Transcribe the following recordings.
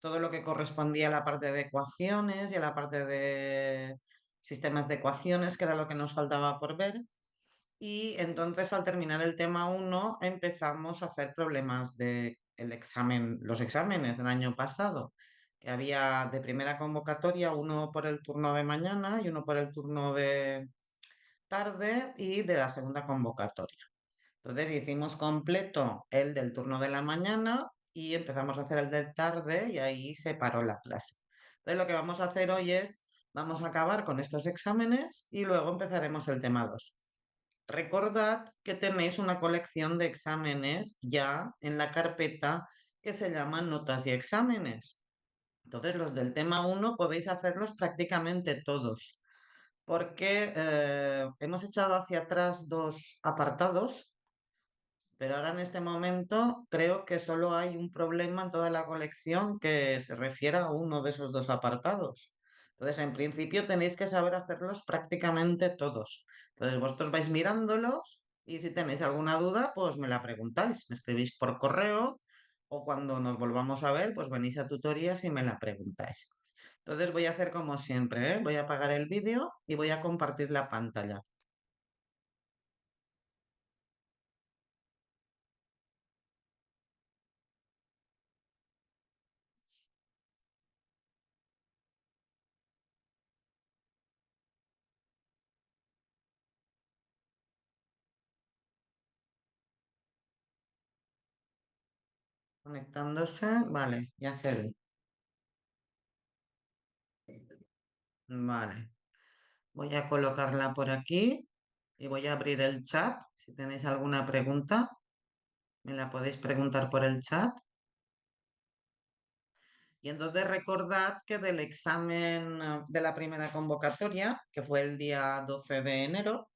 todo lo que correspondía a la parte de ecuaciones y a la parte de sistemas de ecuaciones, que era lo que nos faltaba por ver. Y entonces al terminar el tema uno empezamos a hacer problemas de el examen, los exámenes del año pasado, que había de primera convocatoria uno por el turno de mañana y uno por el turno de tarde y de la segunda convocatoria. Entonces hicimos completo el del turno de la mañana y empezamos a hacer el del tarde y ahí se paró la clase. Entonces lo que vamos a hacer hoy es, vamos a acabar con estos exámenes y luego empezaremos el tema 2. Recordad que tenéis una colección de exámenes ya en la carpeta que se llama notas y exámenes. Entonces los del tema uno podéis hacerlos prácticamente todos porque hemos echado hacia atrás dos apartados, pero ahora en este momento creo que solo hay un problema en toda la colección que se refiere a uno de esos dos apartados. Entonces, en principio tenéis que saber hacerlos prácticamente todos. Entonces, vosotros vais mirándolos y si tenéis alguna duda, pues me la preguntáis. Me escribís por correo o cuando nos volvamos a ver, pues venís a tutorías y me la preguntáis. Entonces, voy a hacer como siempre, ¿eh? Voy a apagar el vídeo y voy a compartir la pantalla. Conectándose, vale, ya se ve. Vale. Voy a colocarla por aquí y voy a abrir el chat. Si tenéis alguna pregunta, me la podéis preguntar por el chat. Y entonces recordad que del examen de la primera convocatoria, que fue el día 12 de enero,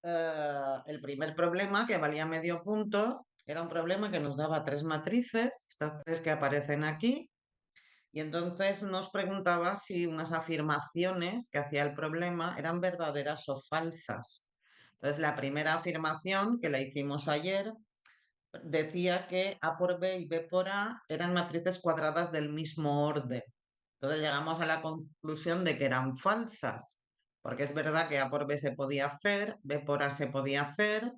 el primer problema, que valía medio punto, era un problema que nos daba tres matrices, estas tres que aparecen aquí, y entonces nos preguntaba si unas afirmaciones que hacía el problema eran verdaderas o falsas. Entonces, la primera afirmación que la hicimos ayer decía que A por B y B por A eran matrices cuadradas del mismo orden. Entonces llegamos a la conclusión de que eran falsas, porque es verdad que A por B se podía hacer, B por A se podía hacer,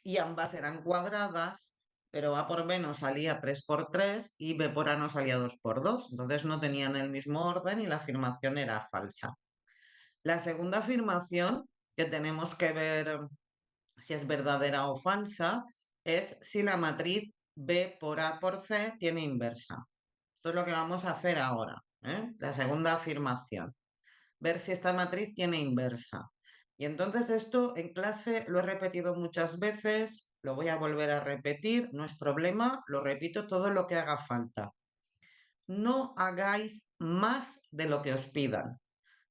y ambas eran cuadradas, pero A por B nos salía 3 por 3 y B por A nos salía 2 por 2. Entonces no tenían el mismo orden y la afirmación era falsa. La segunda afirmación que tenemos que ver si es verdadera o falsa es si la matriz B por A por C tiene inversa. Esto es lo que vamos a hacer ahora, ¿eh? La segunda afirmación, ver si esta matriz tiene inversa. Y entonces esto en clase lo he repetido muchas veces, lo voy a volver a repetir, no es problema, lo repito todo lo que haga falta. No hagáis más de lo que os pidan,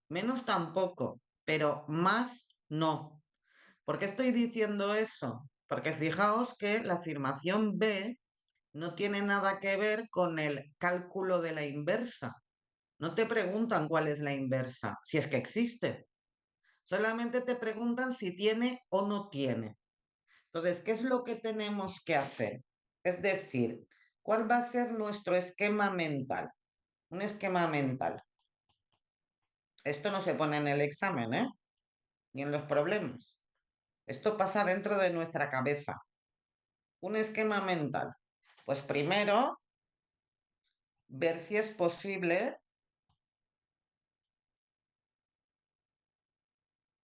menos tampoco, pero más no. ¿Por qué estoy diciendo eso? Porque fijaos que la afirmación B no tiene nada que ver con el cálculo de la inversa. No te preguntan cuál es la inversa, si es que existe. Solamente te preguntan si tiene o no tiene. Entonces, ¿qué es lo que tenemos que hacer? Es decir, ¿cuál va a ser nuestro esquema mental? Un esquema mental. Esto no se pone en el examen, ¿eh? Ni en los problemas. Esto pasa dentro de nuestra cabeza. Un esquema mental. Pues primero, ver si es posible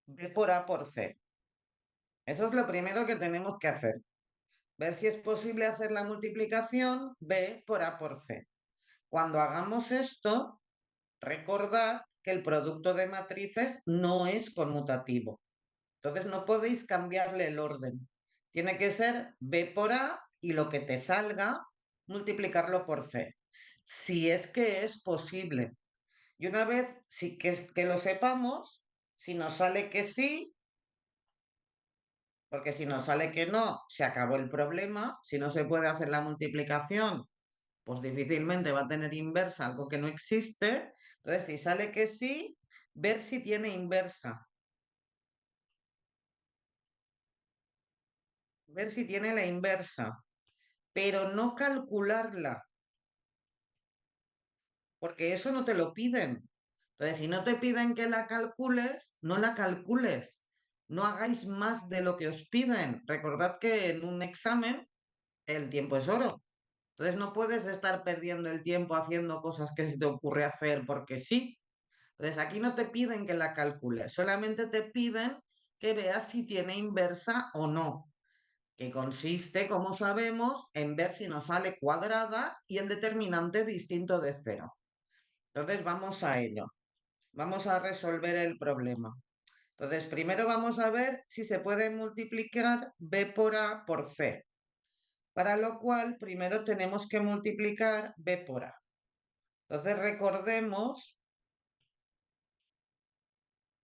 B por A por C. Eso es lo primero que tenemos que hacer. Ver si es posible hacer la multiplicación B por A por C. Cuando hagamos esto, recordad que el producto de matrices no es conmutativo. Entonces no podéis cambiarle el orden. Tiene que ser B por A y lo que te salga, multiplicarlo por C. Si es que es posible. Y una vez que lo sepamos, si nos sale que sí, porque si nos sale que no, se acabó el problema. Si no se puede hacer la multiplicación, pues difícilmente va a tener inversa algo que no existe. Entonces, si sale que sí, ver si tiene inversa, ver si tiene la inversa, pero no calcularla. porque eso no te lo piden. Entonces, si no te piden que la calcules, no la calcules. No hagáis más de lo que os piden. Recordad que en un examen el tiempo es oro. Entonces no puedes estar perdiendo el tiempo haciendo cosas que se te ocurre hacer porque sí. Entonces aquí no te piden que la calcules, solamente te piden que veas si tiene inversa o no, que consiste, como sabemos, en ver si nos sale cuadrada y el determinante distinto de cero. Entonces vamos a ello. Vamos a resolver el problema. Entonces, primero vamos a ver si se puede multiplicar b por a por c, para lo cual primero tenemos que multiplicar b por a. Entonces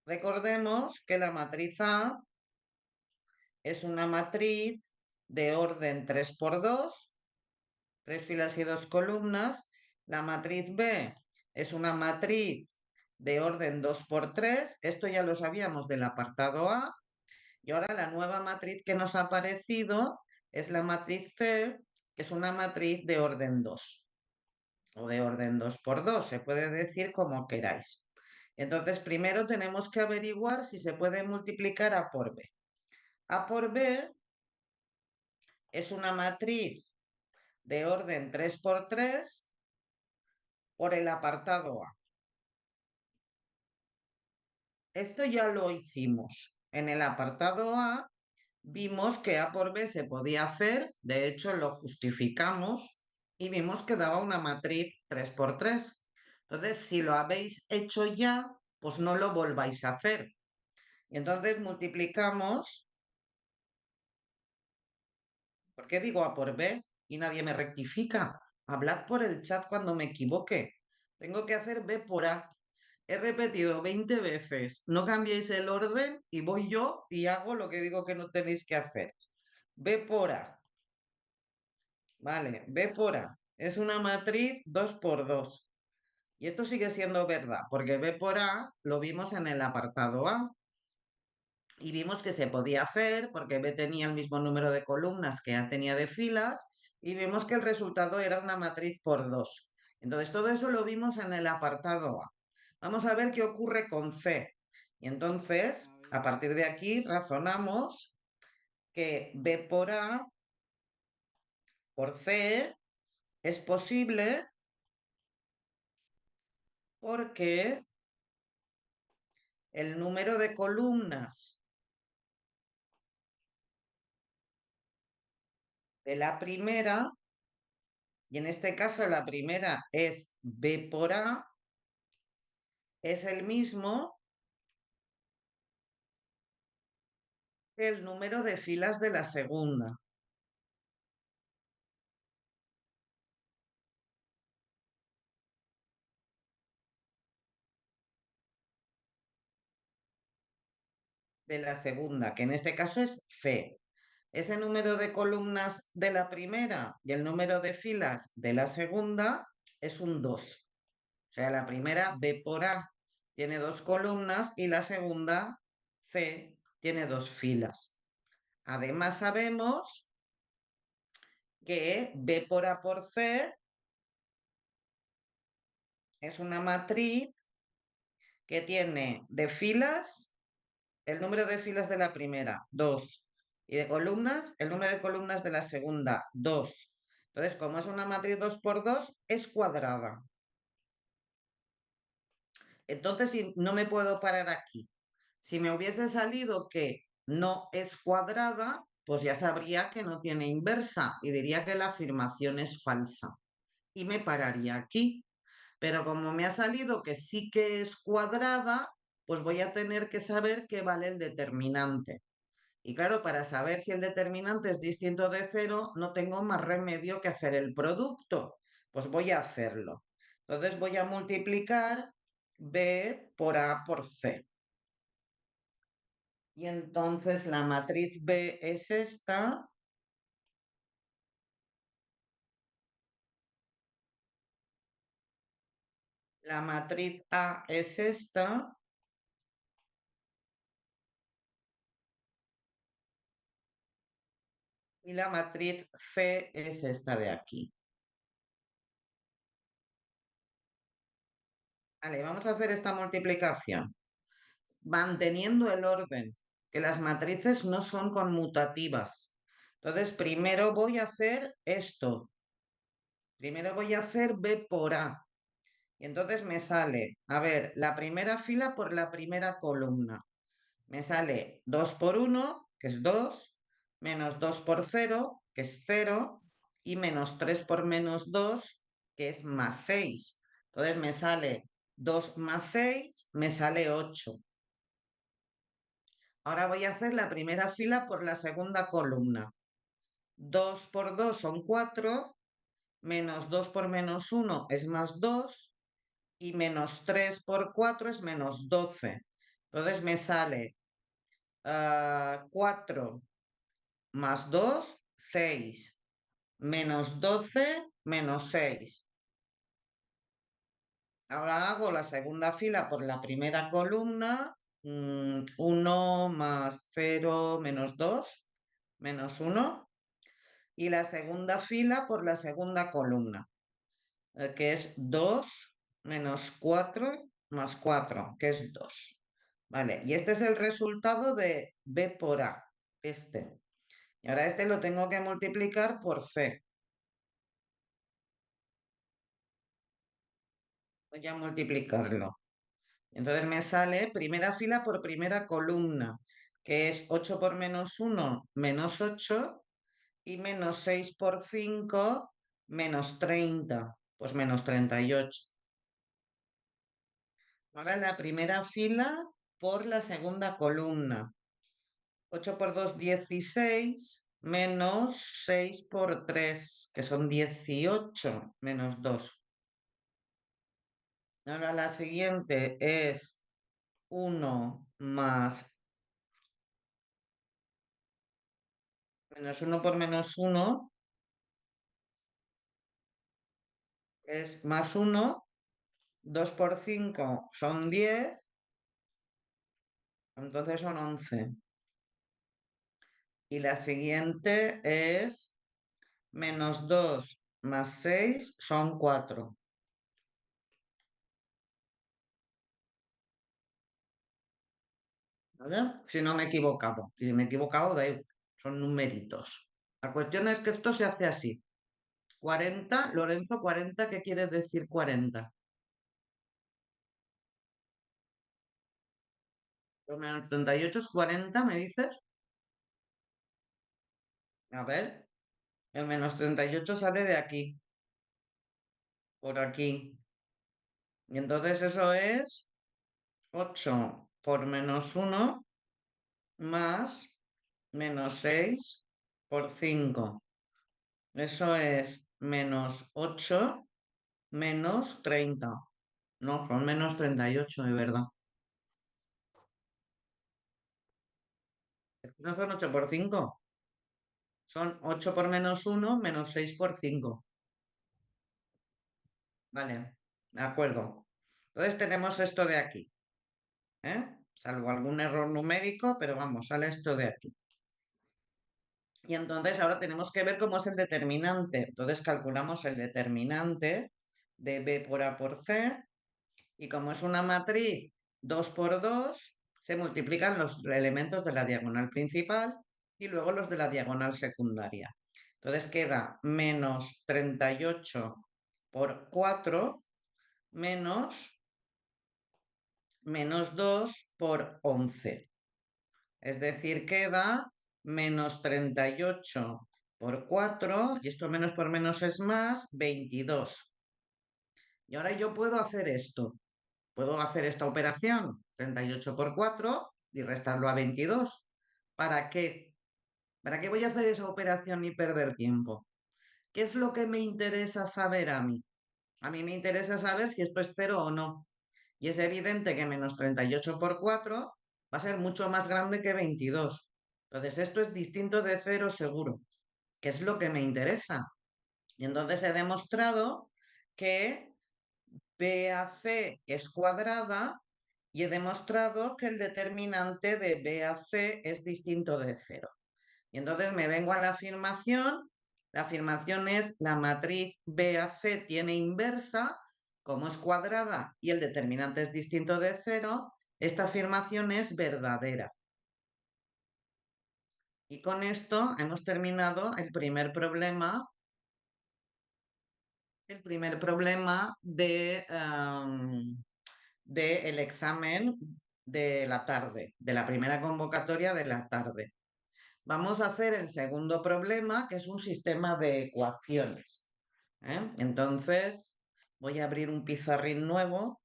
recordemos que la matriz A es una matriz de orden 3 por 2, 3 filas y 2 columnas. La matriz B es una matriz de orden 2 por 3. Esto ya lo sabíamos del apartado A. Y ahora la nueva matriz que nos ha aparecido es la matriz C, que es una matriz de orden 2 o de orden 2 por 2, se puede decir como queráis. Entonces, primero tenemos que averiguar si se puede multiplicar A por B. A por B es una matriz de orden 3 por 3 por el apartado A. Esto ya lo hicimos. En el apartado A vimos que A por B se podía hacer, de hecho lo justificamos y vimos que daba una matriz 3 por 3. Entonces, si lo habéis hecho ya, pues no lo volváis a hacer. Entonces multiplicamos, ¿por qué digo A por B y nadie me rectifica? Hablad por el chat cuando me equivoque. Tengo que hacer B por A. He repetido 20 veces. No cambiéis el orden y voy yo y hago lo que digo que no tenéis que hacer. B por A. Vale, B por A. Es una matriz 2 por 2. Y esto sigue siendo verdad, porque B por A lo vimos en el apartado A. Y vimos que se podía hacer porque B tenía el mismo número de columnas que A tenía de filas y vimos que el resultado era una matriz por 2. Entonces todo eso lo vimos en el apartado A. Vamos a ver qué ocurre con C. Y entonces, a partir de aquí, razonamos que B por A por C es posible porque el número de columnas de la primera, y en este caso la primera es B por A, es el mismo que el número de filas de la segunda. De la segunda, que en este caso es C. Ese número de columnas de la primera y el número de filas de la segunda es un 2. O sea, la primera B por A tiene 2 columnas y la segunda C tiene 2 filas. Además sabemos que B por A por C es una matriz que tiene de filas el número de filas de la primera, 2. Y de columnas, el número de columnas de la segunda, 2. Entonces, como es una matriz 2 por 2, es cuadrada. Entonces, no me puedo parar aquí. Si me hubiese salido que no es cuadrada, pues ya sabría que no tiene inversa y diría que la afirmación es falsa. Y me pararía aquí. Pero como me ha salido que sí que es cuadrada, pues voy a tener que saber qué vale el determinante. Y claro, para saber si el determinante es distinto de cero, no tengo más remedio que hacer el producto. Pues voy a hacerlo. Entonces voy a multiplicar B por A por C. Y entonces la matriz B es esta, la matriz A es esta y la matriz C es esta de aquí. Vale, vamos a hacer esta multiplicación manteniendo el orden, que las matrices no son conmutativas. Entonces, primero voy a hacer esto. Primero voy a hacer B por A. Y entonces me sale, a ver, la primera fila por la primera columna. Me sale 2 por 1, que es 2, menos 2 por 0, que es 0, y menos 3 por menos 2, que es más 6. Entonces me sale 2 más 6, me sale 8. Ahora voy a hacer la primera fila por la segunda columna. 2 por 2 son 4, menos 2 por menos 1 es más 2, y menos 3 por 4 es menos 12. Entonces me sale 4 más 2, 6, menos 12, menos 6. Ahora hago la segunda fila por la primera columna. 1 más 0 menos 2, menos 1. Y la segunda fila por la segunda columna, que es 2 menos 4 más 4, que es 2. Vale, y este es el resultado de B por A, este. Y ahora este lo tengo que multiplicar por C. Voy a multiplicarlo. Entonces me sale primera fila por primera columna, que es 8 por menos 1, menos 8, y menos 6 por 5, menos 30, pues menos 38. Ahora la primera fila por la segunda columna. 8 por 2, 16, menos 6 por 3, que son 18, menos 2. Ahora la siguiente es 1 más menos 1 por menos 1, es más 1. 2 por 5 son 10, entonces son 11. Y la siguiente es menos 2 más 6 son 4. ¿Vale? Si no me he equivocado. Si me he equivocado, da igual, son numeritos. La cuestión es que esto se hace así. 40, Lorenzo, 40, ¿qué quiere decir 40? Pues menos 38 es 40, ¿me dices? A ver, el menos 38 sale de aquí, por aquí. Y entonces eso es 8 por menos 1 más menos 6 por 5. Eso es menos 8 menos 30. No, son menos 38 de verdad. No son 8 por 5, son 8 por menos 1 menos 6 por 5. Vale, de acuerdo. Entonces tenemos esto de aquí, ¿eh? Salvo algún error numérico, pero vamos, sale esto de aquí. Y entonces ahora tenemos que ver cómo es el determinante. Entonces calculamos el determinante de B por A por C, y como es una matriz 2 por 2, se multiplican los elementos de la diagonal principal y luego los de la diagonal secundaria. Entonces queda menos 38 por 4 menos 2 por 11. Es decir, queda menos 38 por 4, y esto menos por menos es más, 22. Y ahora yo puedo hacer esto. Puedo hacer esta operación, 38 por 4, y restarlo a 22. ¿Para qué? ¿Para qué voy a hacer esa operación y perder tiempo? ¿Qué es lo que me interesa saber a mí? A mí me interesa saber si esto es cero o no. Y es evidente que menos 38 por 4 va a ser mucho más grande que 22. Entonces, esto es distinto de cero seguro, que es lo que me interesa. Y entonces he demostrado que BAC es cuadrada, y he demostrado que el determinante de BAC es distinto de cero. Y entonces me vengo a la afirmación. La afirmación es: la matriz BAC tiene inversa como es cuadrada y el determinante es distinto de cero, esta afirmación es verdadera. Y con esto hemos terminado el primer problema del examen de la tarde, de la primera convocatoria de la tarde. Vamos a hacer el segundo problema, que es un sistema de ecuaciones. Entonces, voy a abrir un pizarrín nuevo.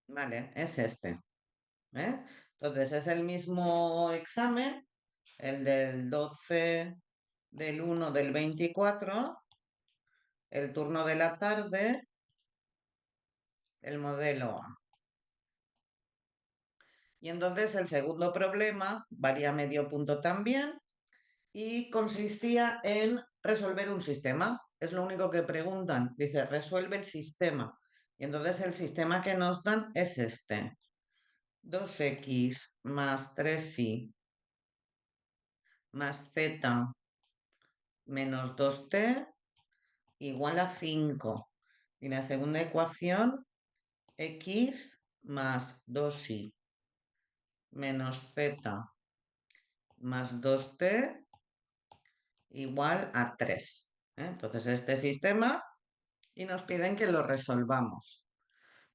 Vale, es este. Entonces, es el mismo examen, el del 12 del 1 del 24, el turno de la tarde, el modelo A. Y entonces el segundo problema valía medio punto también y consistía en resolver un sistema. Es lo único que preguntan. Dice, resuelve el sistema. Y entonces el sistema que nos dan es este. 2x más 3y más z menos 2t igual a 5. Y la segunda ecuación, x más 2y menos z más 2t igual a 3. Entonces, este sistema y nos piden que lo resolvamos.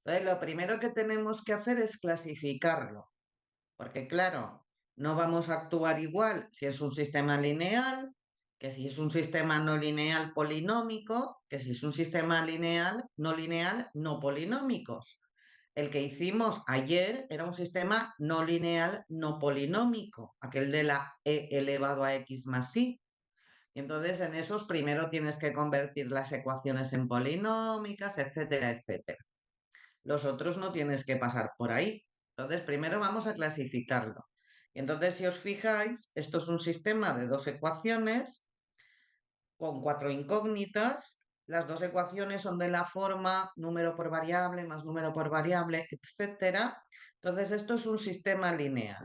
Entonces, lo primero que tenemos que hacer es clasificarlo, porque claro, no vamos a actuar igual si es un sistema lineal, que si es un sistema no lineal polinómico, que si es un sistema lineal, no polinómicos. El que hicimos ayer era un sistema no lineal no polinómico, aquel de la e elevado a x más y. Y entonces en esos primero tienes que convertir las ecuaciones en polinómicas, etcétera, etcétera. Los otros no tienes que pasar por ahí. Entonces primero vamos a clasificarlo. Y entonces si os fijáis, esto es un sistema de dos ecuaciones con cuatro incógnitas. Las dos ecuaciones son de la forma número por variable más número por variable, etcétera. Entonces esto es un sistema lineal.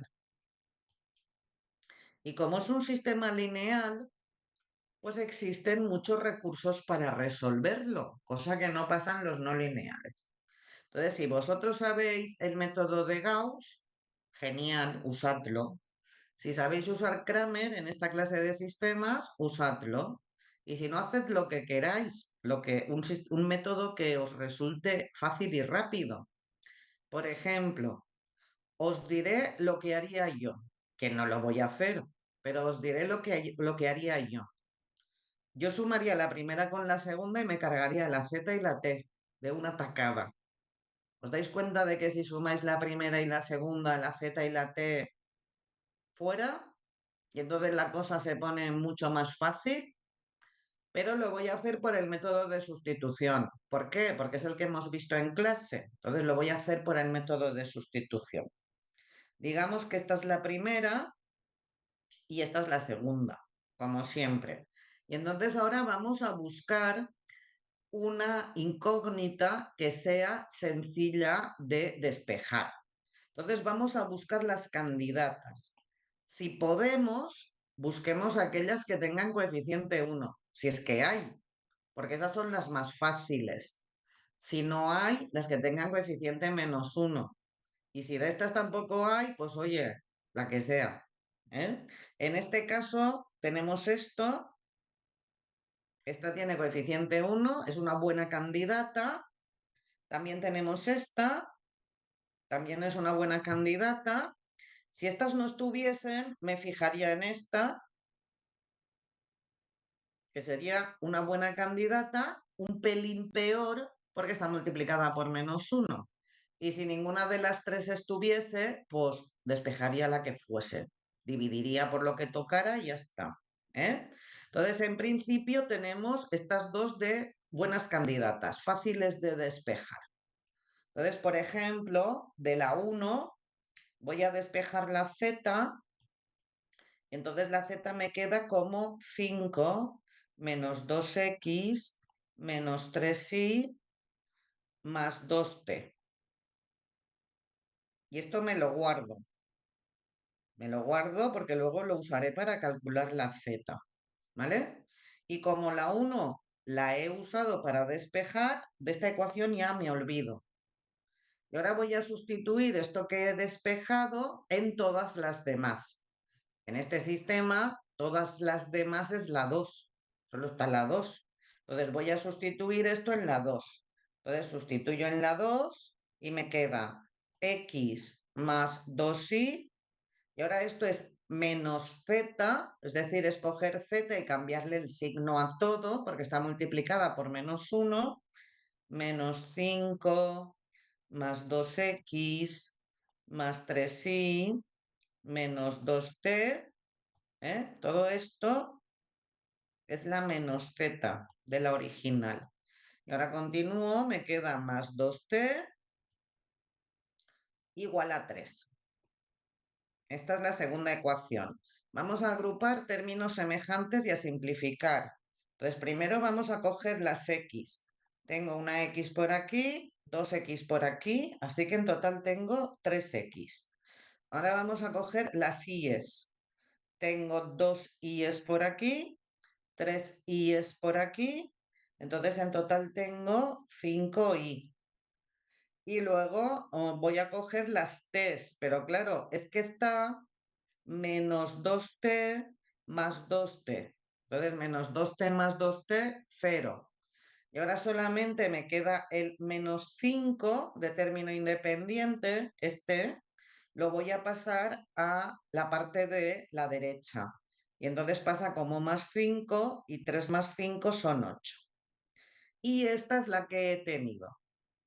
Y como es un sistema lineal, pues existen muchos recursos para resolverlo, cosa que no pasan los no lineales. Entonces, si vosotros sabéis el método de Gauss, genial, usadlo. Si sabéis usar Kramer en esta clase de sistemas, usadlo. Y si no, haced lo que queráis, un método que os resulte fácil y rápido. Por ejemplo, os diré lo que haría yo, que no lo voy a hacer, pero os diré lo que haría yo. Yo sumaría la primera con la segunda y me cargaría la Z y la T de una tacada. ¿Os dais cuenta de que si sumáis la primera y la segunda, la Z y la T fuera? Y entonces la cosa se pone mucho más fácil, pero lo voy a hacer por el método de sustitución. ¿Por qué? Porque es el que hemos visto en clase. Entonces lo voy a hacer por el método de sustitución. Digamos que esta es la primera y esta es la segunda, como siempre. Y entonces ahora vamos a buscar una incógnita que sea sencilla de despejar. Entonces vamos a buscar las candidatas. Si podemos, busquemos aquellas que tengan coeficiente 1, si es que hay, porque esas son las más fáciles. Si no hay, las que tengan coeficiente -1. Y si de estas tampoco hay, pues oye, la que sea. En este caso tenemos esto. Esta tiene coeficiente 1, es una buena candidata. También tenemos esta, también es una buena candidata. Si estas no estuviesen, me fijaría en esta, que sería una buena candidata, un pelín peor, porque está multiplicada por -1. Y si ninguna de las tres estuviese, pues despejaría la que fuese. Dividiría por lo que tocara y ya está. Entonces, en principio tenemos estas dos de buenas candidatas, fáciles de despejar. Entonces, por ejemplo, de la 1 voy a despejar la z, entonces la z me queda como 5 menos 2x menos 3y más 2t. Y esto me lo guardo porque luego lo usaré para calcular la z, ¿vale? Y como la 1 la he usado para despejar, de esta ecuación ya me olvido. Y ahora voy a sustituir esto que he despejado en todas las demás. En este sistema, todas las demás es la 2, solo está la 2. Entonces voy a sustituir esto en la 2. Entonces sustituyo en la 2 y me queda x más 2y. Y ahora esto es menos z, es decir, escoger z y cambiarle el signo a todo, porque está multiplicada por -1, menos 5 más 2x más 3y menos 2t. Todo esto es la menos z de la original. Y ahora continúo, me queda más 2t igual a 3. Esta es la segunda ecuación. Vamos a agrupar términos semejantes y a simplificar. Entonces, primero vamos a coger las x. Tengo una x por aquí, 2x por aquí, así que en total tengo 3x. Ahora vamos a coger las y's. Tengo 2y's por aquí, 3y's por aquí, entonces en total tengo 5y. Y luego voy a coger las t's, pero claro, es que está menos 2t más 2t. Entonces, menos 2t más 2t, 0. Y ahora solamente me queda el menos 5 de término independiente, lo voy a pasar a la parte de la derecha. Y entonces pasa como más 5 y 3 más 5 son 8. Y esta es la que he tenido.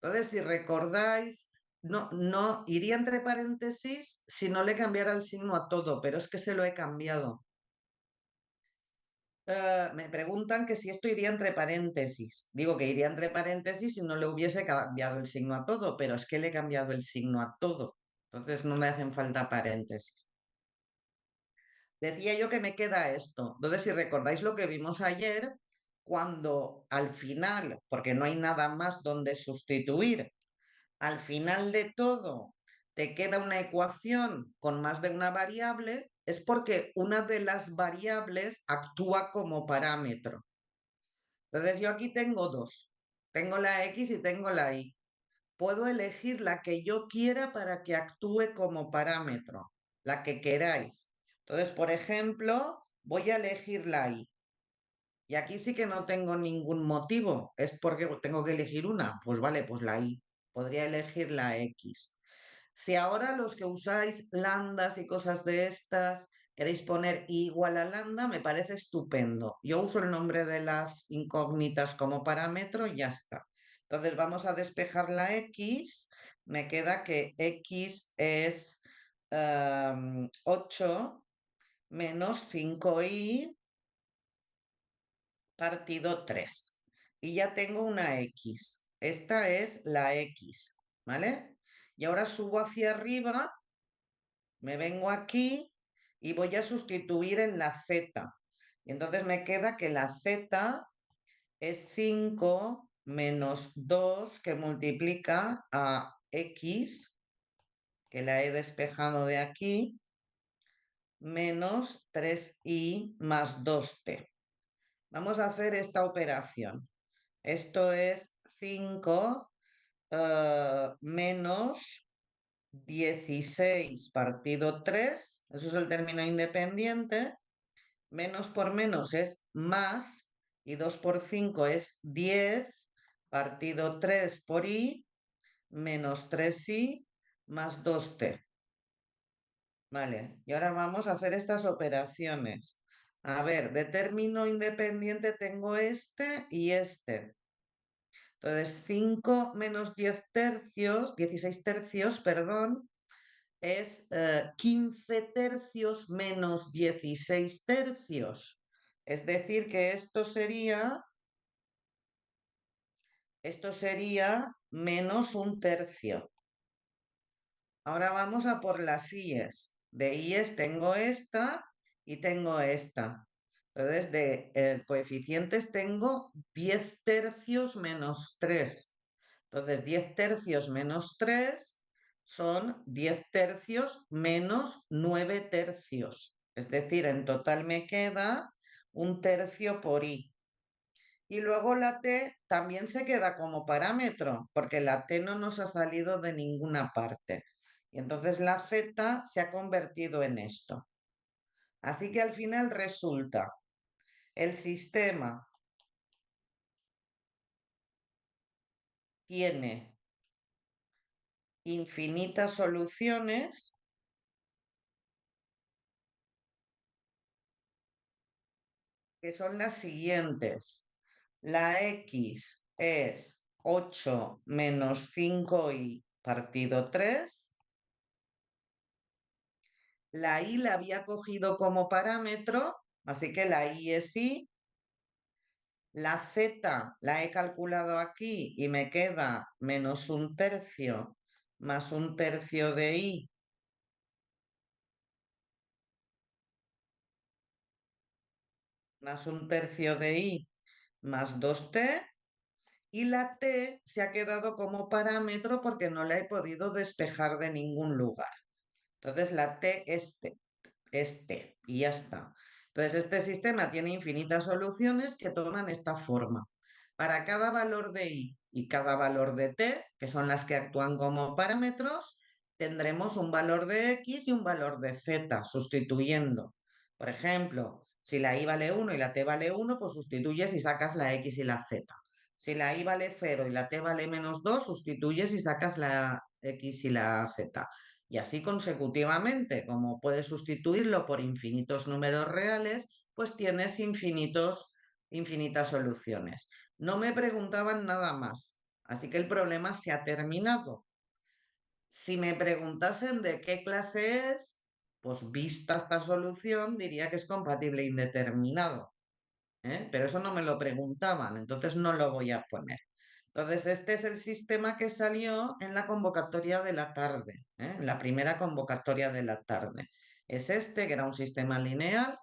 Entonces, si recordáis, no iría entre paréntesis si no le cambiara el signo a todo, pero es que se lo he cambiado. Me preguntan que si esto iría entre paréntesis. Digo que iría entre paréntesis si no le hubiese cambiado el signo a todo, pero es que le he cambiado el signo a todo. Entonces no me hacen falta paréntesis. Decía yo que me queda esto. Entonces, si recordáis lo que vimos ayer, cuando al final, porque no hay nada más donde sustituir, al final de todo te queda una ecuación con más de una variable, es porque una de las variables actúa como parámetro. Entonces yo aquí tengo dos. Tengo la x y tengo la y. Puedo elegir la que yo quiera para que actúe como parámetro, la que queráis. Entonces, por ejemplo, voy a elegir la y. Y aquí sí que no tengo ningún motivo. Es porque tengo que elegir una. Pues vale, pues la y. Podría elegir la x. Si ahora los que usáis lambdas y cosas de estas queréis poner i igual a lambda, me parece estupendo. Yo uso el nombre de las incógnitas como parámetro y ya está. Entonces vamos a despejar la x. Me queda que x es 8 menos 5y partido 3. Y ya tengo una x. Esta es la x, ¿vale? Y ahora subo hacia arriba, me vengo aquí y voy a sustituir en la z. Y entonces me queda que la z es 5 menos 2 que multiplica a x, que la he despejado de aquí, menos 3y más 2t. Vamos a hacer esta operación. Esto es 5 menos 16 partido 3, eso es el término independiente, menos por menos es más, y 2 por 5 es 10, partido 3 por i, menos 3i, más 2t. Vale, y ahora vamos a hacer estas operaciones. A ver, de término independiente tengo este y este. Entonces, 5 menos 10 tercios, 16 tercios, perdón, es 15 tercios menos 16 tercios. Es decir, que esto sería menos un tercio. Ahora vamos a por las i's. De i's tengo esta y tengo esta. Entonces, de coeficientes tengo 10 tercios menos 3. Entonces, 10 tercios menos 3 son 10 tercios menos 9 tercios. Es decir, en total me queda un tercio por i. Y luego la t también se queda como parámetro, porque la t no nos ha salido de ninguna parte. Y entonces la z se ha convertido en esto. Así que al final resulta, el sistema tiene infinitas soluciones que son las siguientes. La x es 8 menos 5y partido 3. La y la había cogido como parámetro, así que la y es y. La z la he calculado aquí y me queda menos un tercio más un tercio de y más un tercio de i más 2t, y la t se ha quedado como parámetro porque no la he podido despejar de ningún lugar. Entonces la t es t, y ya está. Entonces este sistema tiene infinitas soluciones que toman esta forma. Para cada valor de i y cada valor de t, que son las que actúan como parámetros, tendremos un valor de x y un valor de z, sustituyendo. Por ejemplo, si la i vale 1 y la t vale 1, pues sustituyes y sacas la x y la z. Si la i vale 0 y la t vale menos 2, sustituyes y sacas la x y la z. Y así consecutivamente, como puedes sustituirlo por infinitos números reales, pues tienes infinitas soluciones. No me preguntaban nada más, así que el problema se ha terminado. Si me preguntasen de qué clase es, pues vista esta solución, diría que es compatible indeterminado, ¿eh? Pero eso no me lo preguntaban, entonces no lo voy a poner. Entonces, este es el sistema que salió en la convocatoria de la tarde, ¿eh? En la primera convocatoria de la tarde. Es este, que era un sistema lineal,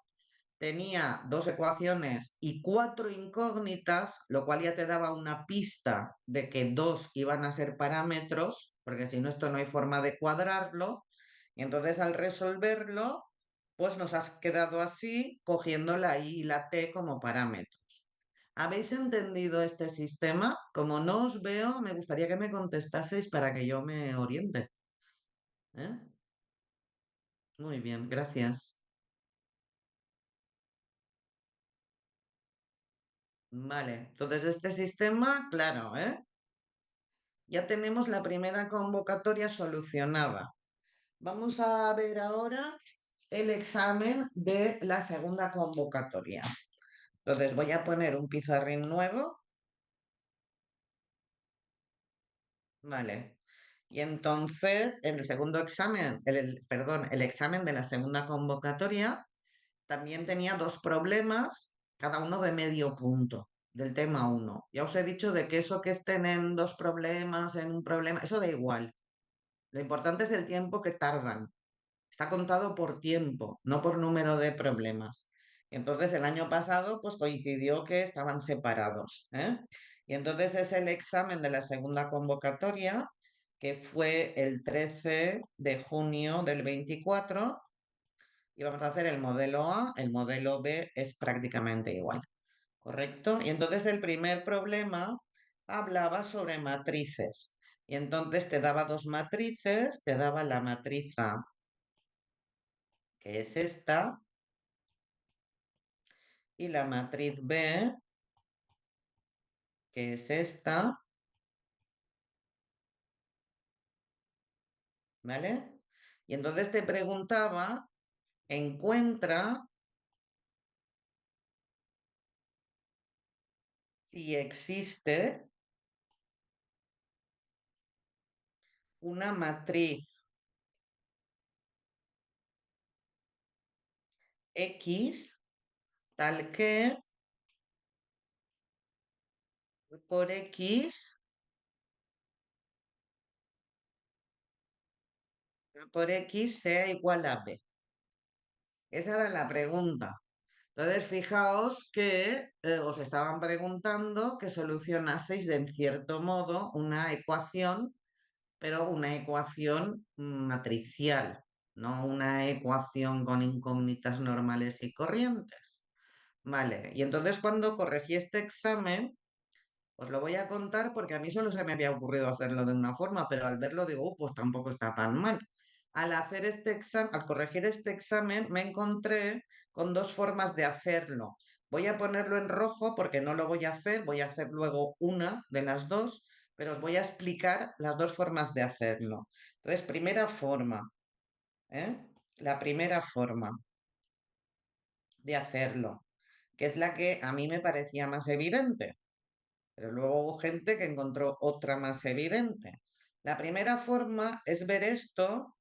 tenía dos ecuaciones y cuatro incógnitas, lo cual ya te daba una pista de que dos iban a ser parámetros, porque si no, esto no hay forma de cuadrarlo. Y entonces, al resolverlo, pues nos has quedado así, cogiendo la i y la t como parámetros. ¿Habéis entendido este sistema? Como no os veo, me gustaría que me contestaseis para que yo me oriente. ¿Eh? Muy bien, gracias. Vale, entonces este sistema, claro, ¿eh? Ya tenemos la primera convocatoria solucionada. Vamos a ver ahora el examen de la segunda convocatoria. Entonces voy a poner un pizarrín nuevo, ¿vale? Y entonces en el segundo examen, perdón, el examen de la segunda convocatoria también tenía dos problemas, cada uno de medio punto del tema uno. Ya os he dicho de que eso que estén en dos problemas, en un problema, eso da igual. Lo importante es el tiempo que tardan. Está contado por tiempo, no por número de problemas. Y entonces el año pasado pues coincidió que estaban separados, ¿eh? Y entonces es el examen de la segunda convocatoria, que fue el 13 de junio del 24, y vamos a hacer el modelo A, el modelo B es prácticamente igual, ¿correcto? Y entonces el primer problema hablaba sobre matrices. Y entonces te daba dos matrices, te daba la matriz A, que es esta, y la matriz B, que es esta, ¿vale? Y entonces te preguntaba, encuentra si existe una matriz X tal que por X, sea igual a B. Esa era la pregunta. Entonces, fijaos que os estaban preguntando que solucionaseis de en cierto modo una ecuación, pero una ecuación matricial, no una ecuación con incógnitas normales y corrientes. Vale, y entonces cuando corregí este examen, os lo voy a contar porque a mí solo se me había ocurrido hacerlo de una forma, pero al verlo digo, pues tampoco está tan mal. Al hacer este examen, al corregir este examen, me encontré con dos formas de hacerlo. Voy a ponerlo en rojo porque no lo voy a hacer luego una de las dos, pero os voy a explicar las dos formas de hacerlo. Entonces, primera forma, ¿eh? La primera forma de hacerlo, que es la que a mí me parecía más evidente. Pero luego hubo gente que encontró otra más evidente. La primera forma es ver esto,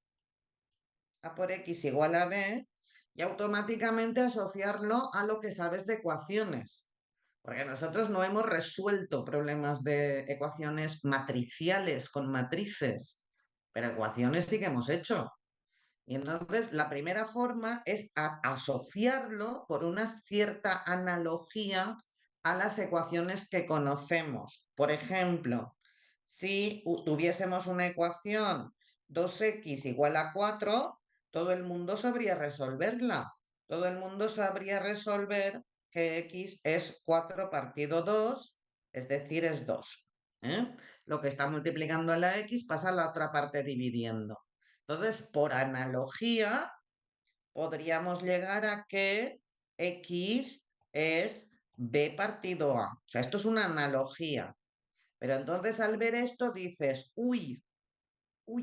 A por X igual a B, y automáticamente asociarlo a lo que sabes de ecuaciones. Porque nosotros no hemos resuelto problemas de ecuaciones matriciales con matrices, pero ecuaciones sí que hemos hecho. Y entonces la primera forma es asociarlo por una cierta analogía a las ecuaciones que conocemos. Por ejemplo, si tuviésemos una ecuación 2x igual a 4, todo el mundo sabría resolverla. Todo el mundo sabría resolver que x es 4 partido 2, es decir, es 2. ¿Eh? Lo que está multiplicando a la x pasa a la otra parte dividiendo. Entonces, por analogía, podríamos llegar a que X es B partido A. O sea, esto es una analogía. Pero entonces al ver esto dices, uy,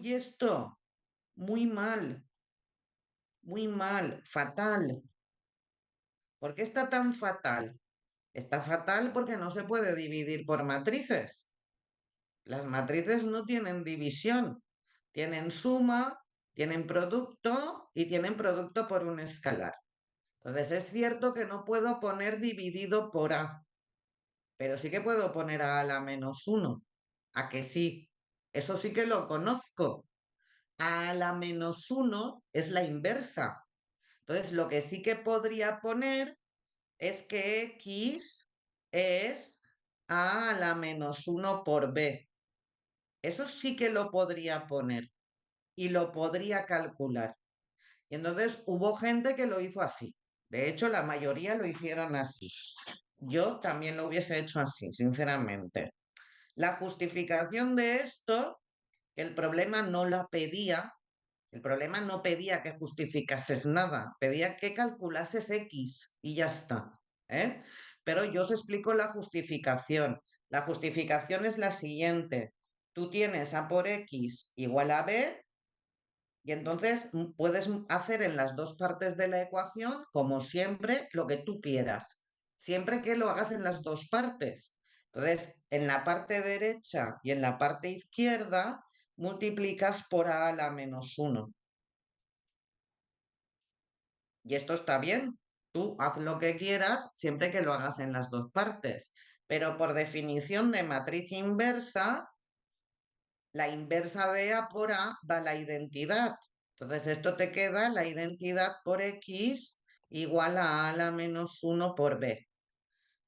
esto, muy mal, fatal. ¿Por qué está tan fatal? Está fatal porque no se puede dividir por matrices. Las matrices no tienen división, tienen suma, tienen producto y tienen producto por un escalar. Entonces es cierto que no puedo poner dividido por A, pero sí que puedo poner a la menos uno. ¿A que sí? Eso sí que lo conozco. A la menos uno es la inversa. Entonces lo que sí que podría poner es que X es A a la menos uno por B. Eso sí que lo podría poner y lo podría calcular. Y entonces hubo gente que lo hizo así. De hecho, la mayoría lo hicieron así. Yo también lo hubiese hecho así, sinceramente. La justificación de esto, que el problema no la pedía, el problema no pedía que justificases nada, pedía que calculases X y ya está. ¿Eh? Pero yo os explico la justificación. La justificación es la siguiente. Tú tienes A por X igual a B y entonces puedes hacer en las dos partes de la ecuación, como siempre, lo que tú quieras, siempre que lo hagas en las dos partes. Entonces, en la parte derecha y en la parte izquierda, multiplicas por a la menos uno. Y esto está bien. Tú haz lo que quieras siempre que lo hagas en las dos partes. Pero por definición de matriz inversa, la inversa de A por A da la identidad. Entonces, esto te queda la identidad por X igual a la menos uno por B.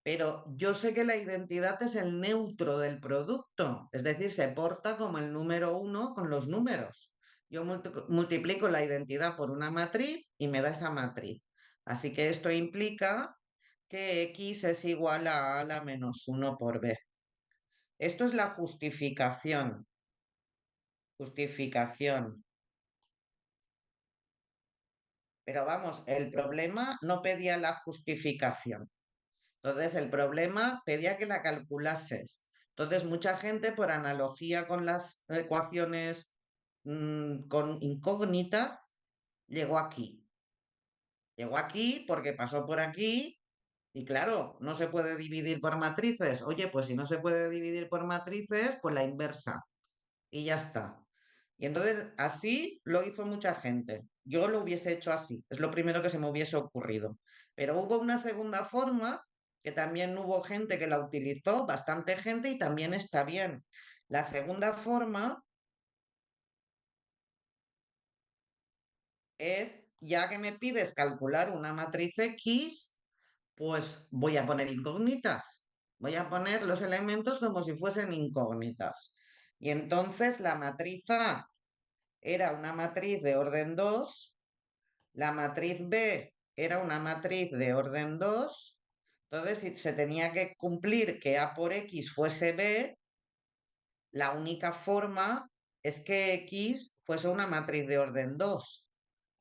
Pero yo sé que la identidad es el neutro del producto, es decir, se porta como el número uno con los números. Yo multiplico la identidad por una matriz y me da esa matriz. Así que esto implica que X es igual a la menos uno por B. Esto es la justificación. Justificación. Pero vamos, el problema no pedía la justificación. Entonces, el problema pedía que la calculases. Entonces, mucha gente, por analogía con las ecuaciones con incógnitas, llegó aquí. Llegó aquí porque pasó por aquí y claro, no se puede dividir por matrices. Oye, pues si no se puede dividir por matrices, pues la inversa. Y ya está. Y entonces así lo hizo mucha gente. Yo lo hubiese hecho así, es lo primero que se me hubiese ocurrido. Pero hubo una segunda forma que también hubo gente que la utilizó, bastante gente, y también está bien. La segunda forma es, ya que me pides calcular una matriz X, pues voy a poner incógnitas. Voy a poner los elementos como si fuesen incógnitas. Y entonces la matriz A era una matriz de orden 2, la matriz B era una matriz de orden 2 Entonces, si se tenía que cumplir que A por X fuese B, la única forma es que X fuese una matriz de orden 2.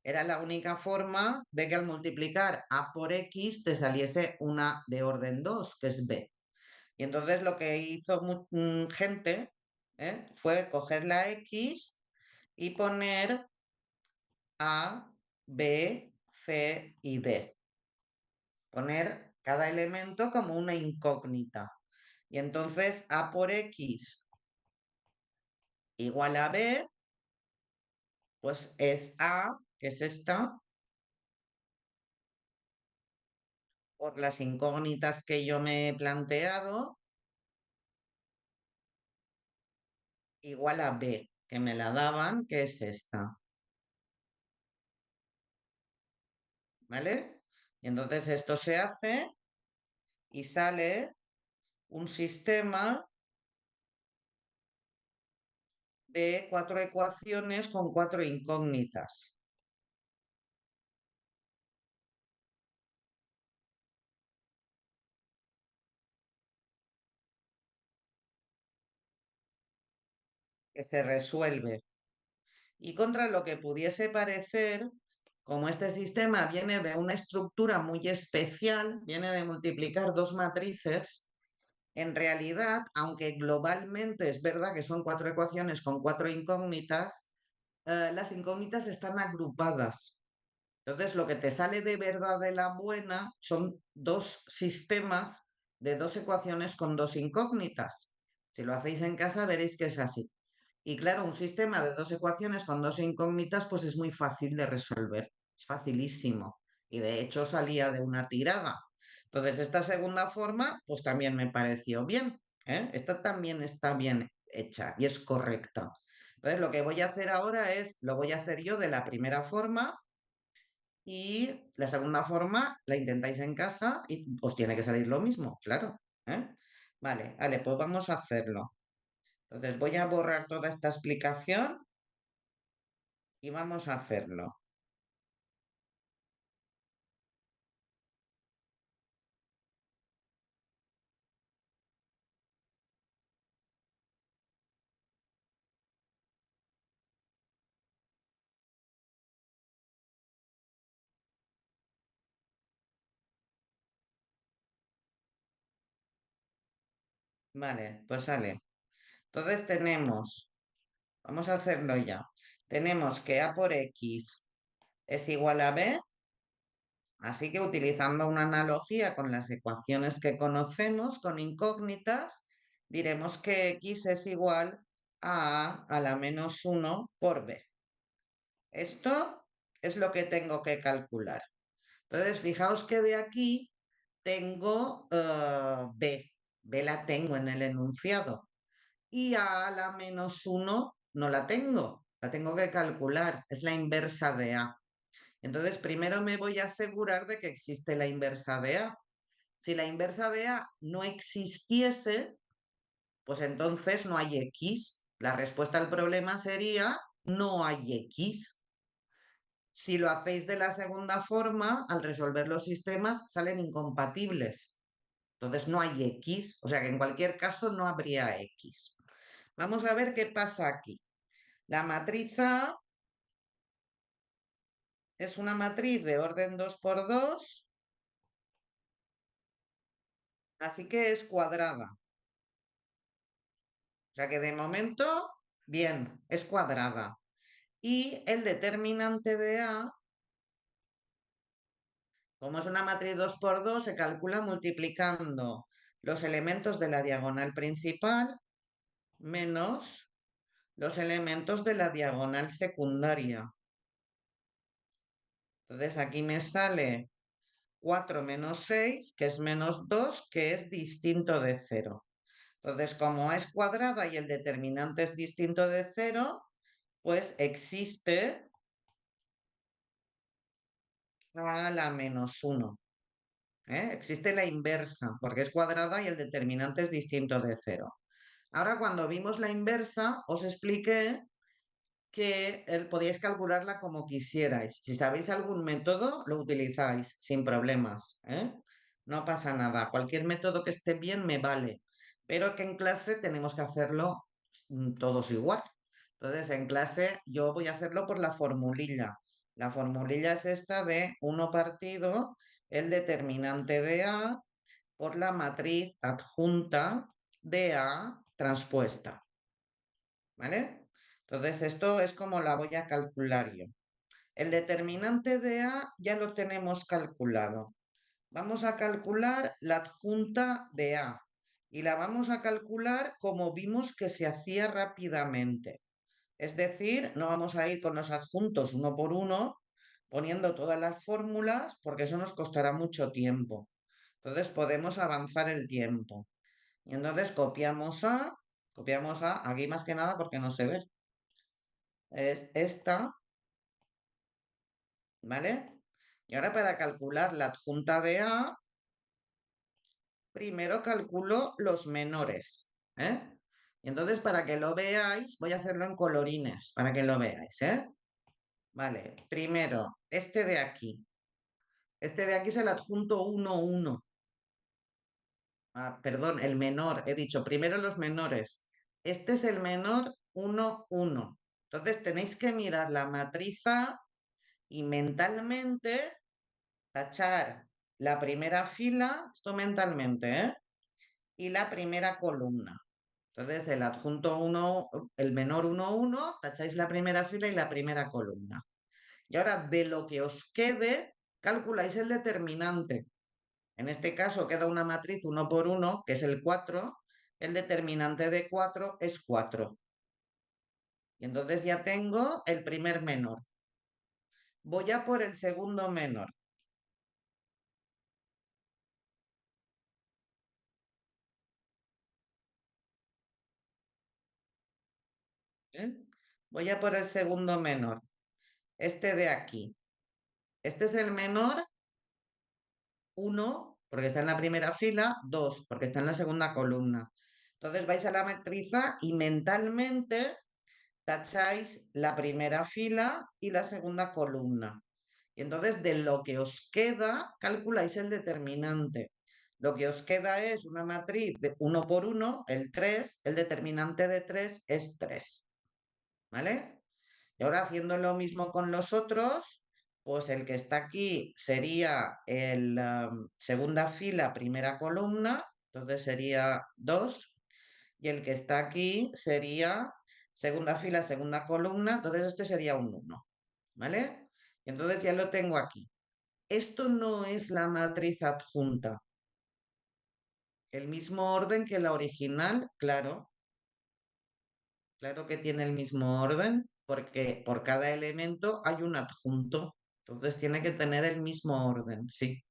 Era la única forma de que al multiplicar A por X te saliese una de orden 2, que es B. Y entonces lo que hizo gente, fue coger la X y poner A, B, C y D. Poner cada elemento como una incógnita. Y entonces A por X igual a B, pues es A, que es esta, por las incógnitas que yo me he planteado, igual a B, que me la daban, que es esta. ¿Vale? Y entonces esto se hace y sale un sistema de 4 ecuaciones con 4 incógnitas. Que se resuelve. Y contra lo que pudiese parecer, como este sistema viene de una estructura muy especial, viene de multiplicar dos matrices, en realidad, aunque globalmente es verdad que son 4 ecuaciones con 4 incógnitas, las incógnitas están agrupadas. Entonces, lo que te sale de verdad de la buena son dos sistemas de 2 ecuaciones con 2 incógnitas. Si lo hacéis en casa, veréis que es así. Y claro, un sistema de 2 ecuaciones con 2 incógnitas, pues es muy fácil de resolver. Es facilísimo. Y de hecho salía de una tirada. Entonces, esta segunda forma, pues también me pareció bien. Esta también está bien hecha y es correcta. Entonces, lo que voy a hacer ahora es, lo voy a hacer yo de la primera forma y la segunda forma la intentáis en casa y os tiene que salir lo mismo, claro. ¿eh? Vale, pues vamos a hacerlo. Entonces voy a borrar toda esta explicación y vamos a hacerlo. Vale, pues sale. Entonces tenemos, vamos a hacerlo ya. Tenemos que A por X es igual a B, así que utilizando una analogía con las ecuaciones que conocemos, con incógnitas, diremos que X es igual a la menos 1 por B. Esto es lo que tengo que calcular. Entonces, fijaos que de aquí tengo B. B la tengo en el enunciado. Y a la menos 1 no la tengo. La tengo que calcular. Es la inversa de A. Entonces, primero me voy a asegurar de que existe la inversa de A. Si la inversa de A no existiese, pues entonces no hay X. La respuesta al problema sería no hay X. Si lo hacéis de la segunda forma, al resolver los sistemas salen incompatibles. Entonces no hay X, o sea que en cualquier caso no habría X. Vamos a ver qué pasa aquí. La matriz A es una matriz de orden 2 por 2, así que es cuadrada. O sea que de momento, bien, es cuadrada. Y el determinante de A, como es una matriz 2 por 2, se calcula multiplicando los elementos de la diagonal principal menos los elementos de la diagonal secundaria. Entonces aquí me sale 4 menos 6, que es menos 2, que es distinto de cero. Entonces, como es cuadrada y el determinante es distinto de cero, pues existe a la menos 1. Existe la inversa, porque es cuadrada y el determinante es distinto de cero. Ahora, cuando vimos la inversa, os expliqué que podíais calcularla como quisierais. Si sabéis algún método, lo utilizáis sin problemas. no pasa nada. Cualquier método que esté bien me vale, pero que en clase tenemos que hacerlo todos igual. Entonces, en clase yo voy a hacerlo por la formulilla. La formulilla es esta de 1 partido el determinante de A por la matriz adjunta de A transpuesta. ¿Vale? Entonces, esto es como la voy a calcular yo. El determinante de A ya lo tenemos calculado. Vamos a calcular la adjunta de A y la vamos a calcular como vimos que se hacía rápidamente. Es decir, no vamos a ir con los adjuntos uno por uno poniendo todas las fórmulas porque eso nos costará mucho tiempo. Entonces podemos avanzar el tiempo. Y entonces copiamos A, aquí más que nada porque no se ve. Es esta, ¿vale? Y ahora para calcular la adjunta de A, primero calculo los menores, ¿eh? Y entonces para que lo veáis, voy a hacerlo en colorines, para que lo veáis, ¿eh? Vale, primero, este de aquí. Este de aquí es el adjunto 1, 1. Ah, perdón, el menor, he dicho primero los menores. Este es el menor 1, 1. Entonces tenéis que mirar la matriz A y mentalmente tachar la primera fila, esto mentalmente, ¿eh? Y la primera columna. Entonces, el adjunto 1, el menor 1, 1, tacháis la primera fila y la primera columna. Y ahora, de lo que os quede, calculáis el determinante. En este caso queda una matriz 1 por 1, que es el 4. El determinante de 4 es 4. Y entonces ya tengo el primer menor. Voy a por el segundo menor. ¿Eh? Voy a por el segundo menor. Este de aquí. Este es el menor 1, porque está en la primera fila, 2, porque está en la segunda columna. Entonces vais a la matriz A y mentalmente tacháis la primera fila y la segunda columna. Y entonces de lo que os queda, calculáis el determinante. Lo que os queda es una matriz de 1 por 1, el 3, el determinante de 3 es 3. ¿Vale? Y ahora haciendo lo mismo con los otros, pues el que está aquí sería el segunda fila, primera columna, entonces sería 2, y el que está aquí sería segunda fila, segunda columna, entonces este sería un 1, ¿vale? Y entonces ya lo tengo aquí. Esto no es la matriz adjunta. El mismo orden que la original, claro, claro que tiene el mismo orden, porque por cada elemento hay un adjunto. Entonces tiene que tener el mismo orden, sí.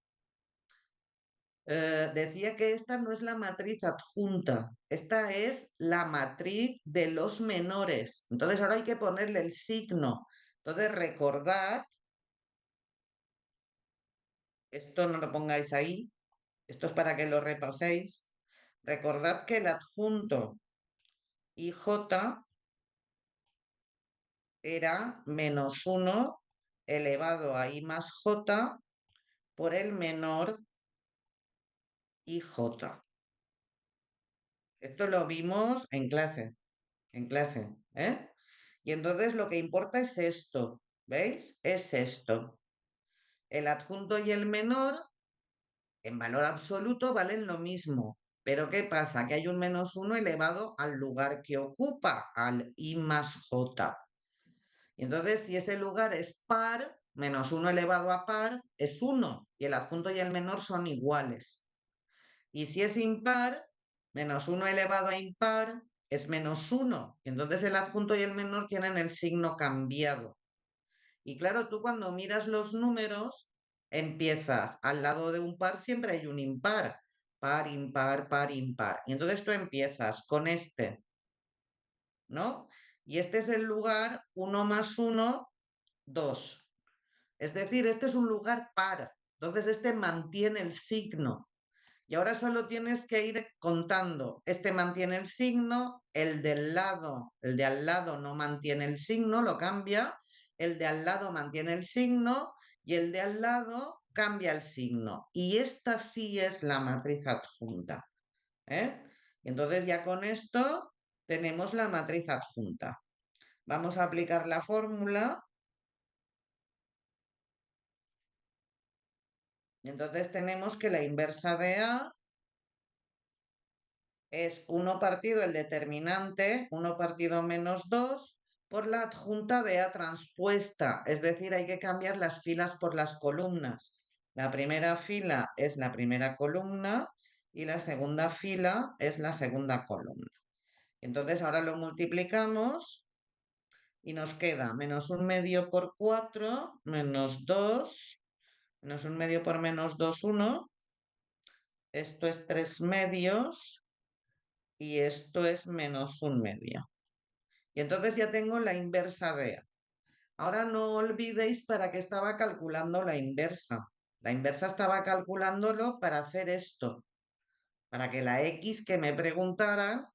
Decía que esta no es la matriz adjunta, esta es la matriz de los menores. Entonces ahora hay que ponerle el signo. Entonces recordad, esto no lo pongáis ahí, esto es para que lo repaséis. Recordad que el adjunto IJ era -1 elevado a I más J por el menor IJ. Esto lo vimos en clase, ¿eh? Y entonces lo que importa es esto, ¿veis? Es esto. El adjunto y el menor, en valor absoluto, valen lo mismo. Pero ¿qué pasa? Que hay un -1 elevado al lugar que ocupa, al I más J. Y entonces, si ese lugar es par, -1 elevado a par es 1, y el adjunto y el menor son iguales. Y si es impar, -1 elevado a impar es -1. Entonces el adjunto y el menor tienen el signo cambiado. Y claro, tú cuando miras los números, empiezas al lado de un par, siempre hay un impar. Par, impar, par, impar. Y entonces tú empiezas con este, ¿no? Y este es el lugar 1 más 1, 2. Es decir, este es un lugar par. Entonces este mantiene el signo. Y ahora solo tienes que ir contando. Este mantiene el signo, el de al lado no mantiene el signo, lo cambia, el de al lado mantiene el signo y el de al lado cambia el signo. Y esta sí es la matriz adjunta. ¿Eh? Y entonces ya con esto tenemos la matriz adjunta. Vamos a aplicar la fórmula. Y entonces tenemos que la inversa de A es 1 partido el determinante, 1 partido menos 2 por la adjunta de A transpuesta. Es decir, hay que cambiar las filas por las columnas. La primera fila es la primera columna y la segunda fila es la segunda columna. Entonces ahora lo multiplicamos y nos queda menos 1/2 por 4, menos 2, menos 1/2 por menos 2, 1. Esto es 3/2 y esto es menos 1/2. Y entonces ya tengo la inversa de A. Ahora no olvidéis para qué estaba calculando la inversa. La inversa estaba calculándolo para hacer esto, para que la X que me preguntaban,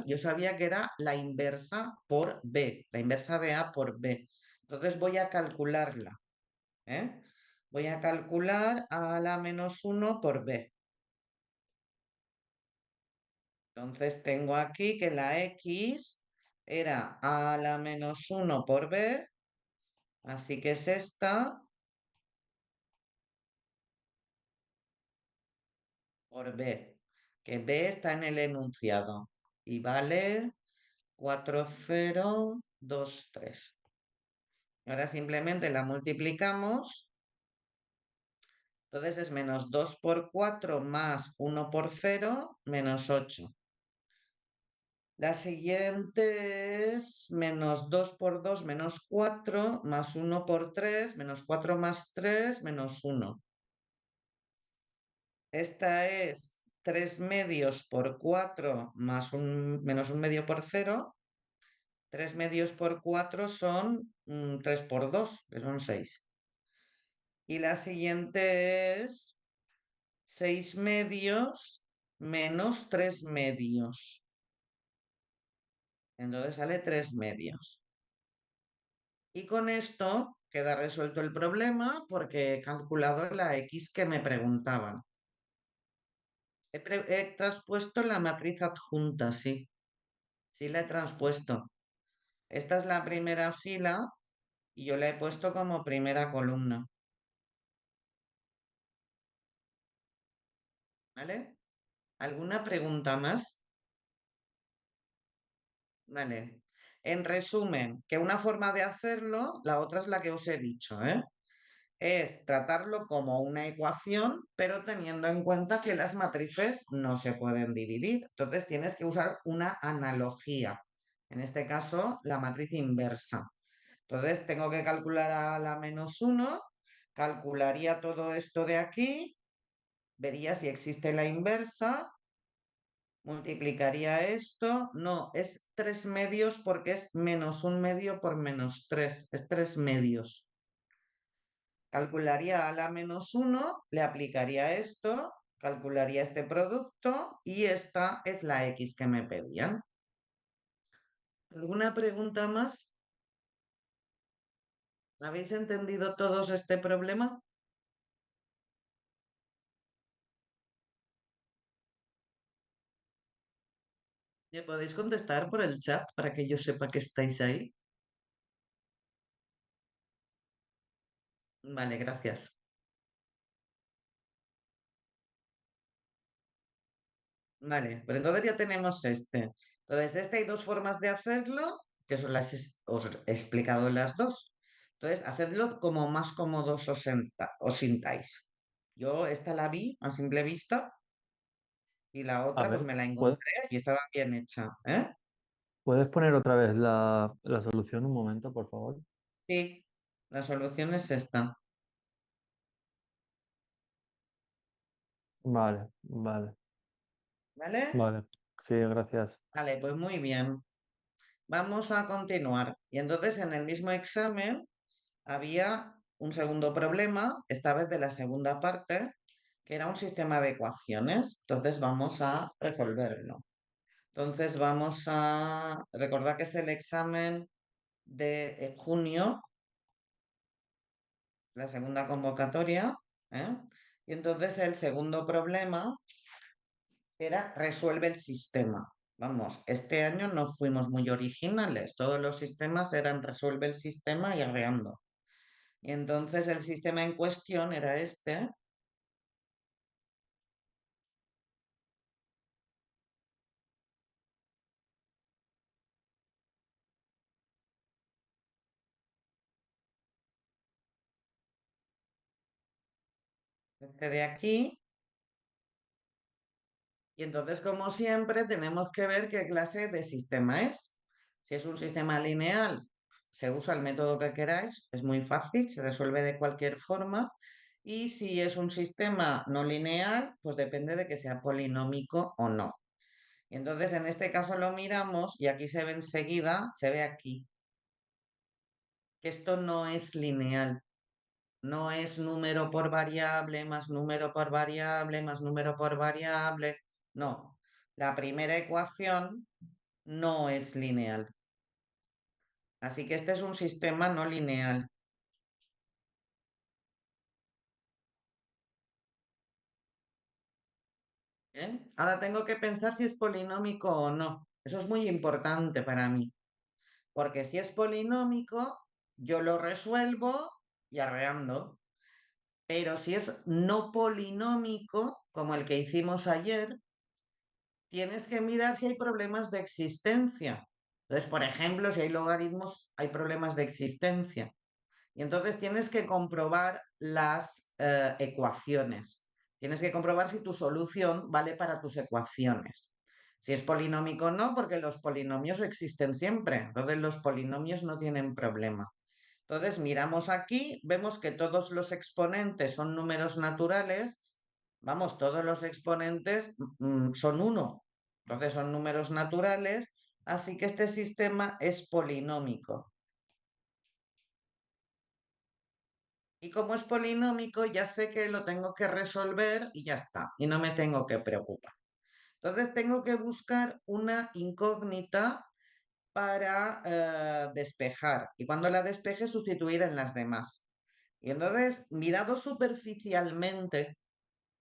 yo sabía que era la inversa por B, la inversa de A por B. Entonces voy a calcularla, ¿eh? Voy a calcular A a la menos 1 por B. Entonces tengo aquí que la X era A a la menos 1 por B, así que es esta por B, que B está en el enunciado y vale 4023. Ahora simplemente la multiplicamos. Entonces es menos 2 por 4 más 1 por 0, menos 8. La siguiente es menos 2 por 2, menos 4, más 1 por 3, menos 4 más 3, menos 1. Esta es 3/2 por 4 más menos 1/2 por 0. 3/2 por 4 son 3 por 2, que son 6. Y la siguiente es 6/2 menos 3/2. Entonces sale 3/2. Y con esto queda resuelto el problema porque he calculado la X que me preguntaban. He transpuesto la matriz adjunta, sí. Sí la he transpuesto. Esta es la primera fila y yo la he puesto como primera columna. ¿Vale? ¿Alguna pregunta más? Vale. En resumen, que una forma de hacerlo, la otra es la que os he dicho, ¿eh? Es tratarlo como una ecuación, pero teniendo en cuenta que las matrices no se pueden dividir. Entonces tienes que usar una analogía. En este caso, la matriz inversa. Entonces tengo que calcular a la menos 1, calcularía todo esto de aquí, vería si existe la inversa, multiplicaría esto. No, es 3/2 porque es menos 1/2 por menos 3, es 3/2. Calcularía a la menos 1, le aplicaría esto, calcularía este producto y esta es la X que me pedían. ¿Alguna pregunta más? ¿Habéis entendido todos este problema? ¿Me podéis contestar por el chat para que yo sepa que estáis ahí? Vale, gracias. Vale, pues entonces ya tenemos este. Entonces, de este hay dos formas de hacerlo, que os he explicado las dos. Entonces, hacedlo como más cómodos os sintáis. Yo esta la vi a simple vista y la A otra pues ver, me la ¿puedes, encontré y estaba bien hecha, ¿eh? puedes poner otra vez la solución un momento, por favor? Sí, la solución es esta, Vale, vale, ¿vale? vale. Sí, gracias. Vale, pues muy bien. Vamos a continuar. Y entonces en el mismo examen había un segundo problema, esta vez de la segunda parte, que era un sistema de ecuaciones. Entonces vamos a resolverlo. Entonces vamos a recordar que es el examen de junio la segunda convocatoria, ¿eh? Y entonces el segundo problema era resuelve el sistema. Vamos, este año no fuimos muy originales, todos los sistemas eran resuelve el sistema y arreando. Y entonces el sistema en cuestión era este. Este de aquí. Y entonces, como siempre, tenemos que ver qué clase de sistema es. Si es un sistema lineal, se usa el método que queráis, es muy fácil, se resuelve de cualquier forma. Y si es un sistema no lineal, pues depende de que sea polinómico o no. Y entonces, en este caso lo miramos y aquí se ve enseguida, se ve aquí, que esto no es lineal. No es número por variable, más número por variable, más número por variable. No, la primera ecuación no es lineal. Así que este es un sistema no lineal. ¿Eh? Ahora tengo que pensar si es polinómico o no. Eso es muy importante para mí, porque si es polinómico, yo lo resuelvo y arreando. Pero si es no polinómico, como el que hicimos ayer, tienes que mirar si hay problemas de existencia. Entonces, por ejemplo, si hay logaritmos, hay problemas de existencia. Y entonces tienes que comprobar las ecuaciones. Tienes que comprobar si tu solución vale para tus ecuaciones. Si es polinómico o no, porque los polinomios existen siempre. Entonces los polinomios no tienen problema. Entonces miramos aquí, vemos que todos los exponentes son números naturales. Vamos, todos los exponentes son uno. Entonces son números naturales, así que este sistema es polinómico. Y como es polinómico, ya sé que lo tengo que resolver y ya está, y no me tengo que preocupar. Entonces tengo que buscar una incógnita para despejar y cuando la despeje sustituir en las demás. Y entonces, mirado superficialmente,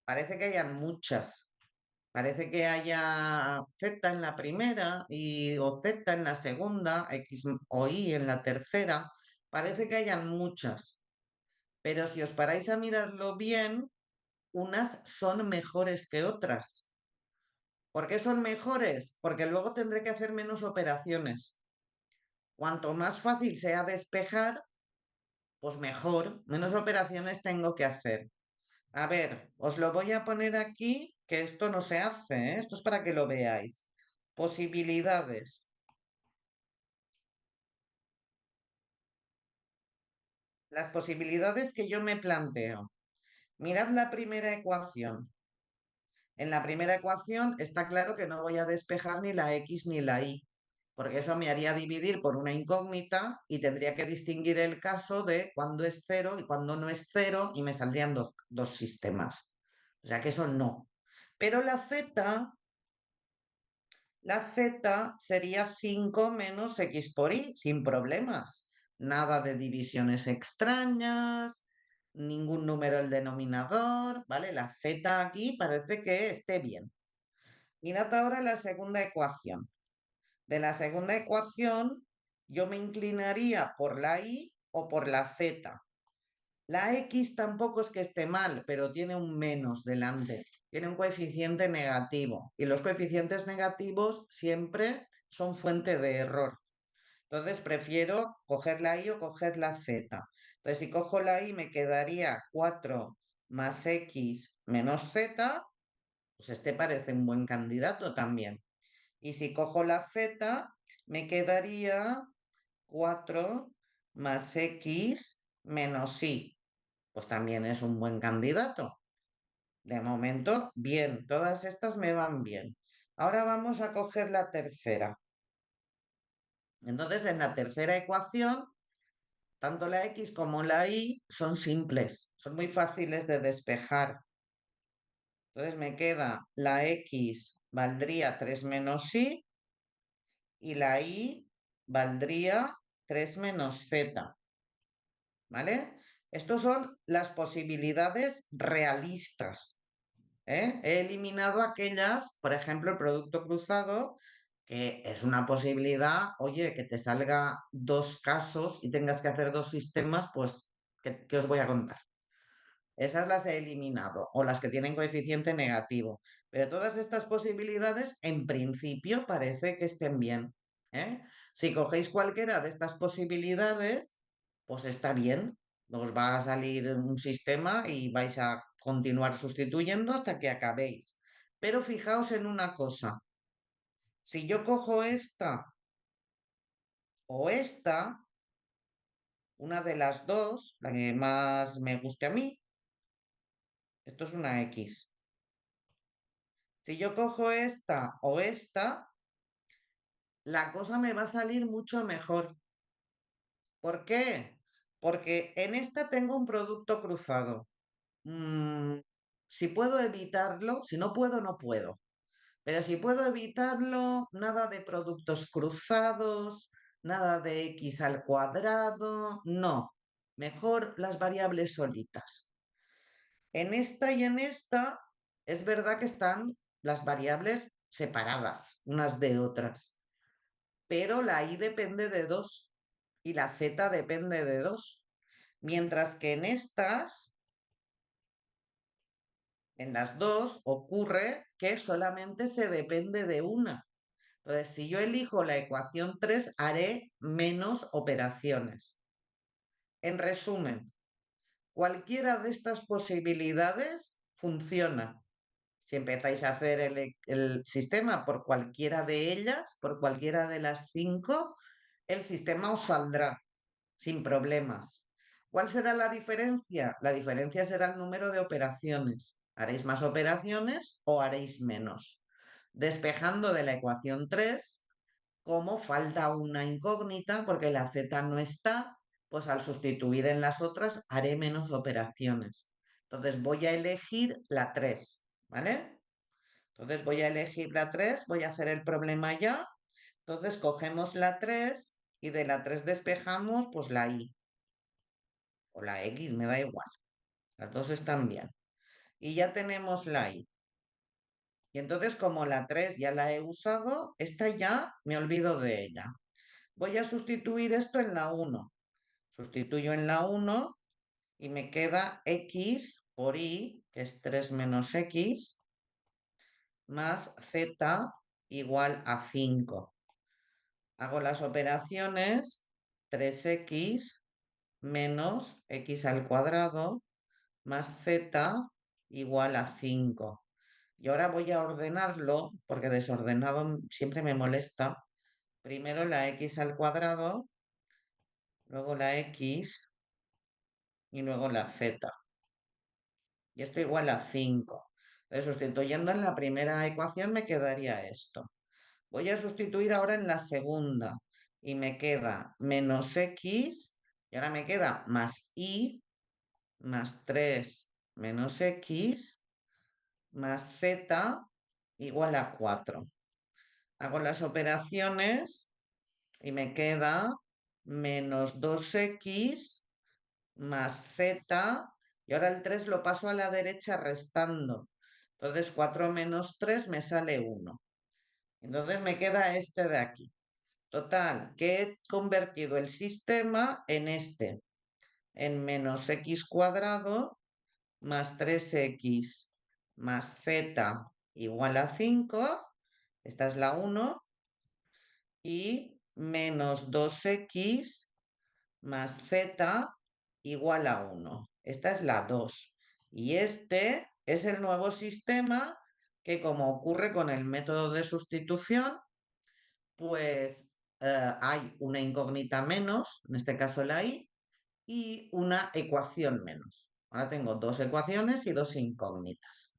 parece que hayan muchas. Parece que haya Z en la primera o Z en la segunda, X o Y en la tercera. Parece que hayan muchas. Pero si os paráis a mirarlo bien, unas son mejores que otras. ¿Por qué son mejores? Porque luego tendré que hacer menos operaciones. Cuanto más fácil sea despejar, pues mejor, menos operaciones tengo que hacer. A ver, os lo voy a poner aquí, que esto no se hace, ¿eh? Esto es para que lo veáis. Posibilidades. Las posibilidades que yo me planteo. Mirad la primera ecuación. En la primera ecuación está claro que no voy a despejar ni la X ni la Y, porque eso me haría dividir por una incógnita y tendría que distinguir el caso de cuándo es cero y cuándo no es cero y me saldrían dos sistemas. O sea que eso no. Pero la Z sería 5 menos X por Y, sin problemas. Nada de divisiones extrañas, ningún número el denominador, ¿vale? La Z aquí parece que esté bien. Mirad ahora la segunda ecuación. De la segunda ecuación, yo me inclinaría por la Y o por la Z. La X tampoco es que esté mal, pero tiene un menos delante. Tiene un coeficiente negativo. Y los coeficientes negativos siempre son fuente de error. Entonces prefiero coger la Y o coger la Z. Entonces, si cojo la Y, me quedaría 4 más X menos Z. Pues este parece un buen candidato también. Y si cojo la Z, me quedaría 4 más X menos Y. Pues también es un buen candidato. De momento, bien, todas estas me van bien. Ahora vamos a coger la tercera. Entonces, en la tercera ecuación, tanto la X como la Y son simples, son muy fáciles de despejar. Entonces me queda la X valdría 3 menos Y y la Y valdría 3 menos Z, ¿vale? Estos son las posibilidades realistas. ¿Eh? He eliminado aquellas, por ejemplo, el producto cruzado, que es una posibilidad, oye, que te salga dos casos y tengas que hacer dos sistemas, pues, ¿qué os voy a contar? Esas las he eliminado, o las que tienen coeficiente negativo. Pero todas estas posibilidades, en principio, parece que estén bien. ¿Eh? Si cogéis cualquiera de estas posibilidades, pues está bien. Os va a salir un sistema y vais a continuar sustituyendo hasta que acabéis. Pero fijaos en una cosa. Si yo cojo esta o esta, una de las dos, la que más me guste a mí, esto es una X. Si yo cojo esta o esta, la cosa me va a salir mucho mejor. ¿Por qué? Porque en esta tengo un producto cruzado. Mm, si puedo evitarlo, si no puedo, no puedo. Pero si puedo evitarlo, nada de productos cruzados, nada de x al cuadrado, no. Mejor las variables solitas. En esta y en esta es verdad que están las variables separadas unas de otras, pero la y depende de 2 y la z depende de 2. Mientras que en estas, en las dos, ocurre que solamente se depende de una. Entonces, si yo elijo la ecuación 3, haré menos operaciones. En resumen, cualquiera de estas posibilidades funciona. Si empezáis a hacer el sistema por cualquiera de ellas, por cualquiera de las 5, el sistema os saldrá sin problemas. ¿Cuál será la diferencia? La diferencia será el número de operaciones. ¿Haréis más operaciones o haréis menos? Despejando de la ecuación 3, como falta una incógnita porque la z no está, pues al sustituir en las otras haré menos operaciones. Entonces voy a elegir la 3, ¿vale? Entonces voy a elegir la 3, voy a hacer el problema ya. Entonces cogemos la 3 y de la 3 despejamos pues la y o la x, me da igual. Las dos están bien. Y ya tenemos la y. Y entonces como la 3 ya la he usado, esta ya me olvido de ella. Voy a sustituir esto en la 1. Sustituyo en la 1 y me queda x por y, que es 3 menos x, más z igual a 5. Hago las operaciones 3x menos x al cuadrado más z igual a 5. Y ahora voy a ordenarlo, porque desordenado siempre me molesta. Primero la x al cuadrado, luego la x y luego la z. Y esto igual a 5. Entonces, sustituyendo en la primera ecuación me quedaría esto. Voy a sustituir ahora en la segunda y me queda menos x y ahora me queda más y más 3 menos x más z igual a 4. Hago las operaciones y me queda menos 2x más z, y ahora el 3 lo paso a la derecha restando. Entonces 4 menos 3 me sale 1. Entonces me queda este de aquí. Total, que he convertido el sistema en este, en menos x cuadrado más 3x más z igual a 5. Esta es la 1. Y menos 2x más z igual a 1. Esta es la 2. Y este es el nuevo sistema que, como ocurre con el método de sustitución, pues hay una incógnita menos, en este caso la y una ecuación menos. Ahora tengo dos ecuaciones y dos incógnitas.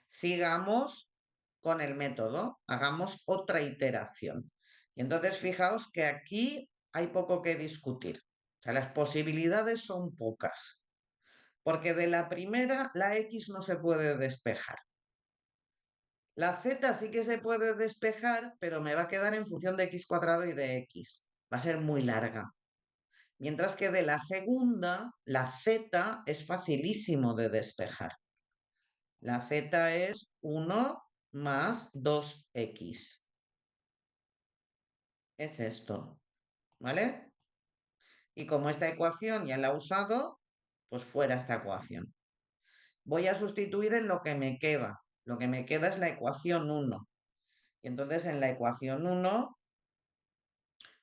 Sigamos con el método, hagamos otra iteración. Y entonces fijaos que aquí hay poco que discutir. O sea, las posibilidades son pocas, porque de la primera la x no se puede despejar. La z sí que se puede despejar, pero me va a quedar en función de x cuadrado y de x. Va a ser muy larga. Mientras que de la segunda, la z es facilísimo de despejar. La z es 1 más 2x. Es esto, ¿vale? Y como esta ecuación ya la he usado, pues fuera esta ecuación. Voy a sustituir en lo que me queda. Lo que me queda es la ecuación 1. Y entonces en la ecuación 1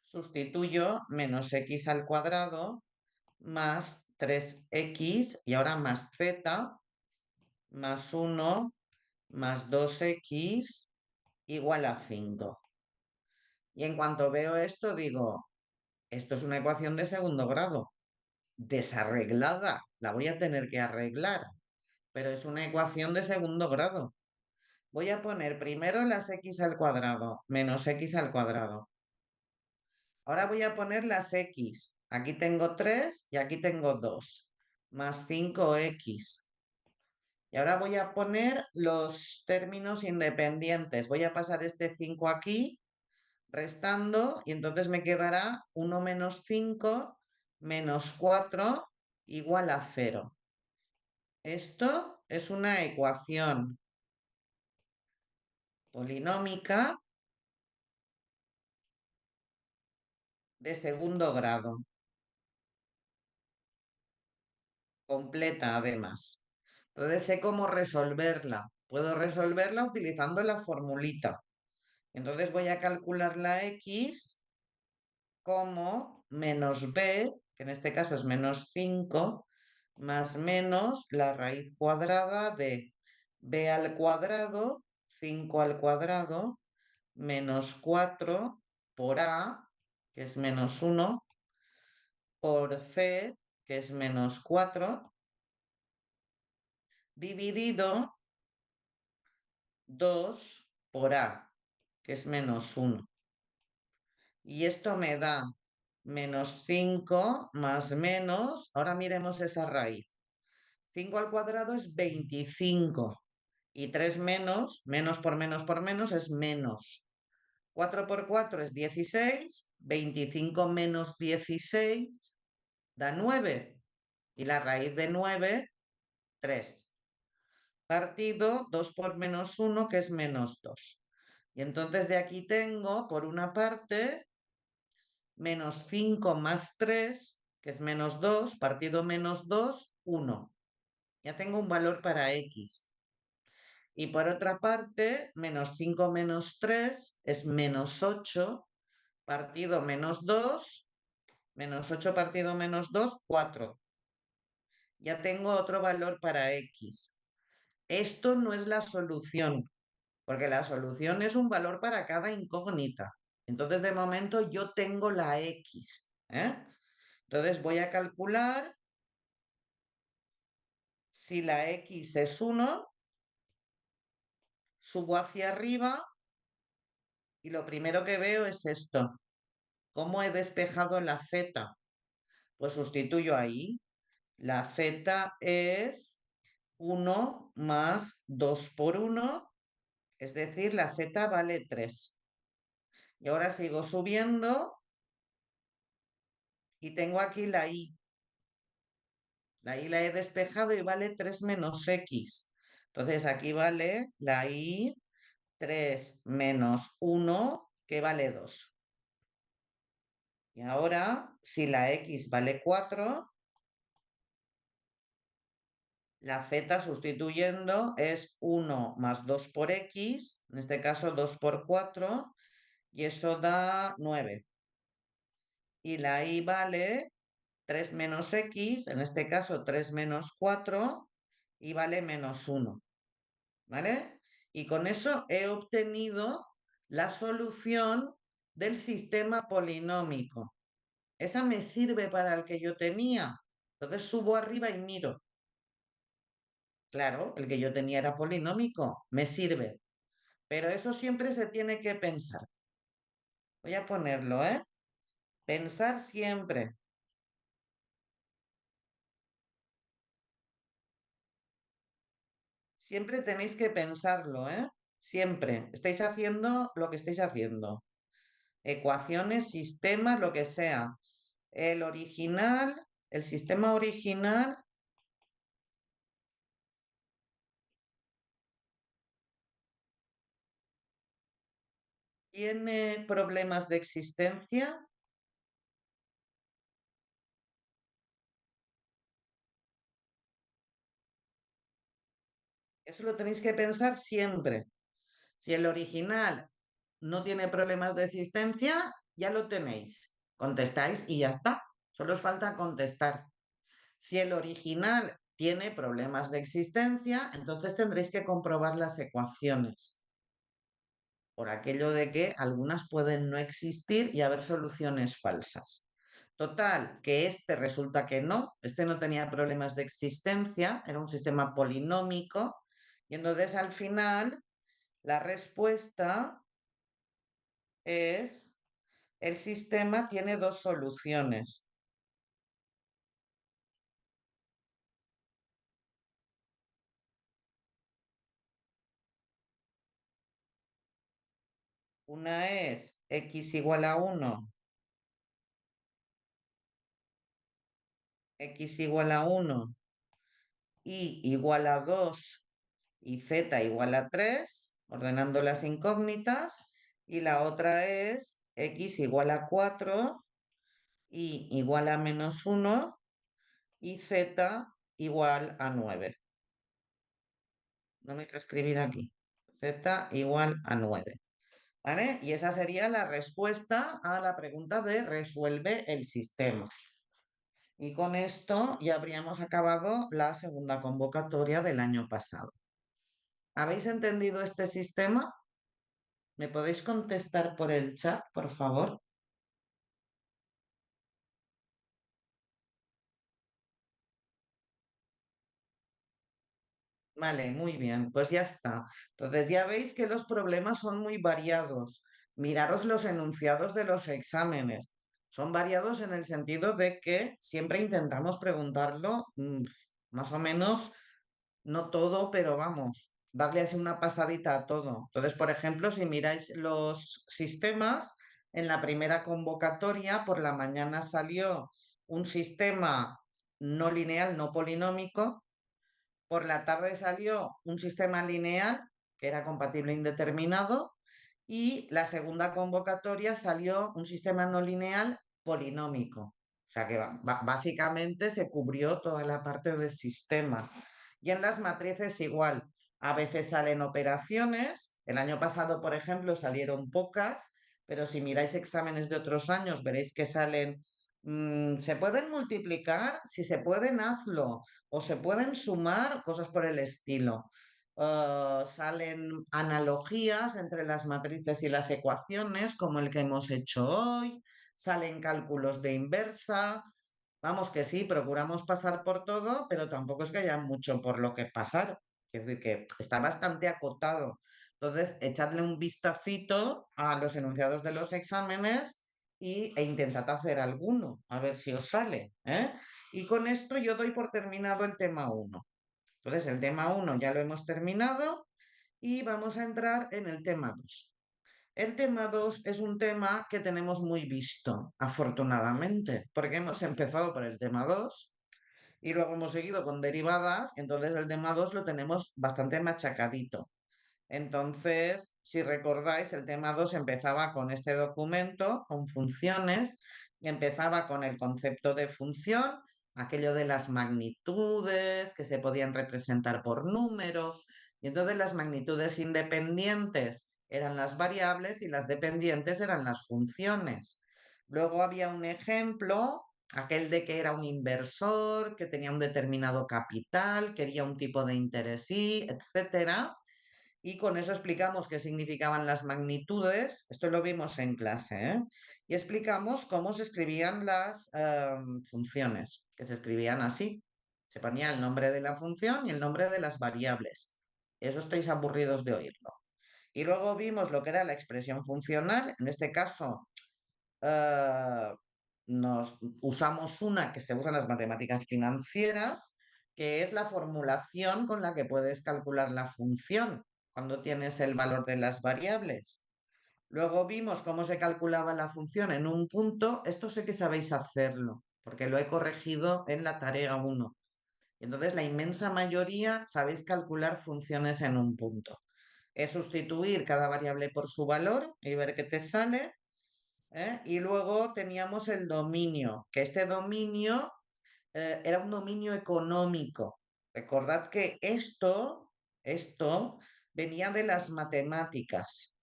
sustituyo menos x al cuadrado más 3x y ahora más z más 1 más 2x igual a 5. Y en cuanto veo esto digo, esto es una ecuación de segundo grado, desarreglada, la voy a tener que arreglar, pero es una ecuación de segundo grado. Voy a poner primero las x al cuadrado menos x al cuadrado. Ahora voy a poner las x. Aquí tengo 3 y aquí tengo 2, más 5x. Y ahora voy a poner los términos independientes. Voy a pasar este 5 aquí, restando, y entonces me quedará 1 menos 5 menos 4 igual a 0. Esto es una ecuación polinómica de segundo grado, completa además. Entonces sé cómo resolverla. Puedo resolverla utilizando la formulita. Entonces voy a calcular la x como menos b, que en este caso es menos 5, más menos la raíz cuadrada de b al cuadrado, 5 al cuadrado, menos 4 por a, que es menos 1, por c, que es menos 4, dividido 2 por a, que es menos 1. Y esto me da menos 5 más menos, ahora miremos esa raíz. 5 al cuadrado es 25 y 3 menos, menos por menos es menos. 4 por 4 es 16, 25 menos 16 da 9 y la raíz de 9, 3. Partido 2 por menos 1, que es menos 2. Y entonces de aquí tengo, por una parte, menos 5 más 3, que es menos 2, partido menos 2, 1. Ya tengo un valor para x. Y por otra parte, menos 5 menos 3 es menos 8, partido menos 2, menos 8 partido menos 2, 4. Ya tengo otro valor para x. Esto no es la solución, porque la solución es un valor para cada incógnita. Entonces, de momento, yo tengo la x. Entonces, voy a calcular si la x es 1, subo hacia arriba y lo primero que veo es esto. ¿Cómo he despejado la z? Pues sustituyo ahí. La z es 1 más 2 por 1, es decir, la z vale 3. Y ahora sigo subiendo y tengo aquí la y. La y la he despejado y vale 3 menos x. Entonces aquí vale la y 3 menos 1, que vale 2. Y ahora, si la x vale 4, la z sustituyendo es 1 más 2 por x, en este caso 2 por 4, y eso da 9. Y la y vale 3 menos x, en este caso 3 menos 4, y vale menos 1. ¿Vale? Y con eso he obtenido la solución del sistema polinómico. Esa me sirve para el que yo tenía. Entonces subo arriba y miro. Claro, el que yo tenía era polinómico, me sirve. Pero eso siempre se tiene que pensar. Voy a ponerlo, ¿eh? Pensar siempre. Siempre tenéis que pensarlo, ¿eh? Siempre. Estáis haciendo lo que estáis haciendo. Ecuaciones, sistemas, lo que sea. El sistema original tiene problemas de existencia. Eso lo tenéis que pensar siempre. Si el original no tiene problemas de existencia, ya lo tenéis. Contestáis y ya está. Solo os falta contestar. Si el original tiene problemas de existencia, entonces tendréis que comprobar las ecuaciones, por aquello de que algunas pueden no existir y haber soluciones falsas. Total, que este resulta que no, este no tenía problemas de existencia, era un sistema polinómico, y entonces al final la respuesta es, el sistema tiene dos soluciones. Una es x igual a 1, x igual a 1, y igual a 2 y z igual a 3, ordenando las incógnitas, y la otra es x igual a 4, y igual a -1 y z igual a 9. No me quiero escribir aquí. Z igual a 9. ¿Vale? Y esa sería la respuesta a la pregunta de resuelve el sistema. Y con esto ya habríamos acabado la segunda convocatoria del año pasado. ¿Habéis entendido este sistema? ¿Me podéis contestar por el chat, por favor? Vale, muy bien, pues ya está. Entonces ya veis que los problemas son muy variados. Miraros los enunciados de los exámenes. Son variados en el sentido de que siempre intentamos preguntarlo más o menos, no todo, pero vamos, darle así una pasadita a todo. Entonces, por ejemplo, si miráis los sistemas, en la primera convocatoria por la mañana salió un sistema no lineal, no polinómico. Por la tarde salió un sistema lineal que era compatible indeterminado y la segunda convocatoria salió un sistema no lineal polinómico. O sea que básicamente se cubrió toda la parte de sistemas. Y en las matrices igual. A veces salen operaciones. El año pasado, por ejemplo, salieron pocas, pero si miráis exámenes de otros años, veréis que salen, se pueden multiplicar, si se pueden, hazlo, o se pueden sumar, cosas por el estilo. Salen analogías entre las matrices y las ecuaciones, como el que hemos hecho hoy, salen cálculos de inversa. Vamos que sí, procuramos pasar por todo, pero tampoco es que haya mucho por lo que pasar. Es decir, que está bastante acotado. Entonces, echadle un vistacito a los enunciados de los exámenes e intentad hacer alguno, a ver si os sale, ¿eh? Y con esto yo doy por terminado el tema uno. Entonces, el tema uno ya lo hemos terminado y vamos a entrar en el tema 2. El tema 2 es un tema que tenemos muy visto, afortunadamente, porque hemos empezado por el tema 2 y luego hemos seguido con derivadas, entonces el tema 2 lo tenemos bastante machacadito. Entonces, si recordáis, el tema 2 empezaba con este documento, con funciones, y empezaba con el concepto de función, aquello de las magnitudes que se podían representar por números, y entonces las magnitudes independientes eran las variables y las dependientes eran las funciones. Luego había un ejemplo, aquel de que era un inversor, que tenía un determinado capital, quería un tipo de interés y, etcétera. Y con eso explicamos qué significaban las magnitudes, esto lo vimos en clase, ¿eh? Y explicamos cómo se escribían las funciones, que se escribían así. Se ponía el nombre de la función y el nombre de las variables. Eso estáis aburridos de oírlo. Y luego vimos lo que era la expresión funcional, en este caso eh, nos usamos una que se usa en las matemáticas financieras, que es la formulación con la que puedes calcular la función cuando tienes el valor de las variables. Luego vimos cómo se calculaba la función en un punto. Esto sé que sabéis hacerlo, porque lo he corregido en la tarea 1. Entonces, la inmensa mayoría sabéis calcular funciones en un punto. Es sustituir cada variable por su valor y ver qué te sale. Y luego teníamos el dominio, que este dominio era un dominio económico. Recordad que esto venía de las matemáticas,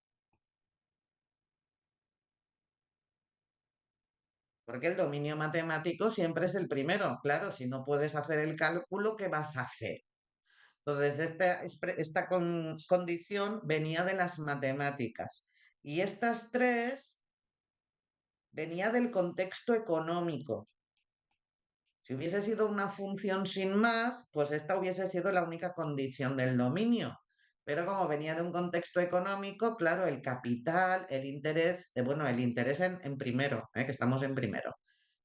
porque el dominio matemático siempre es el primero. Claro, si no puedes hacer el cálculo, ¿qué vas a hacer? Entonces, esta condición venía de las matemáticas. Y estas tres venía del contexto económico. Si hubiese sido una función sin más, pues esta hubiese sido la única condición del dominio. Pero como venía de un contexto económico, claro, el capital, el interés, bueno, el interés en primero, que estamos en primero.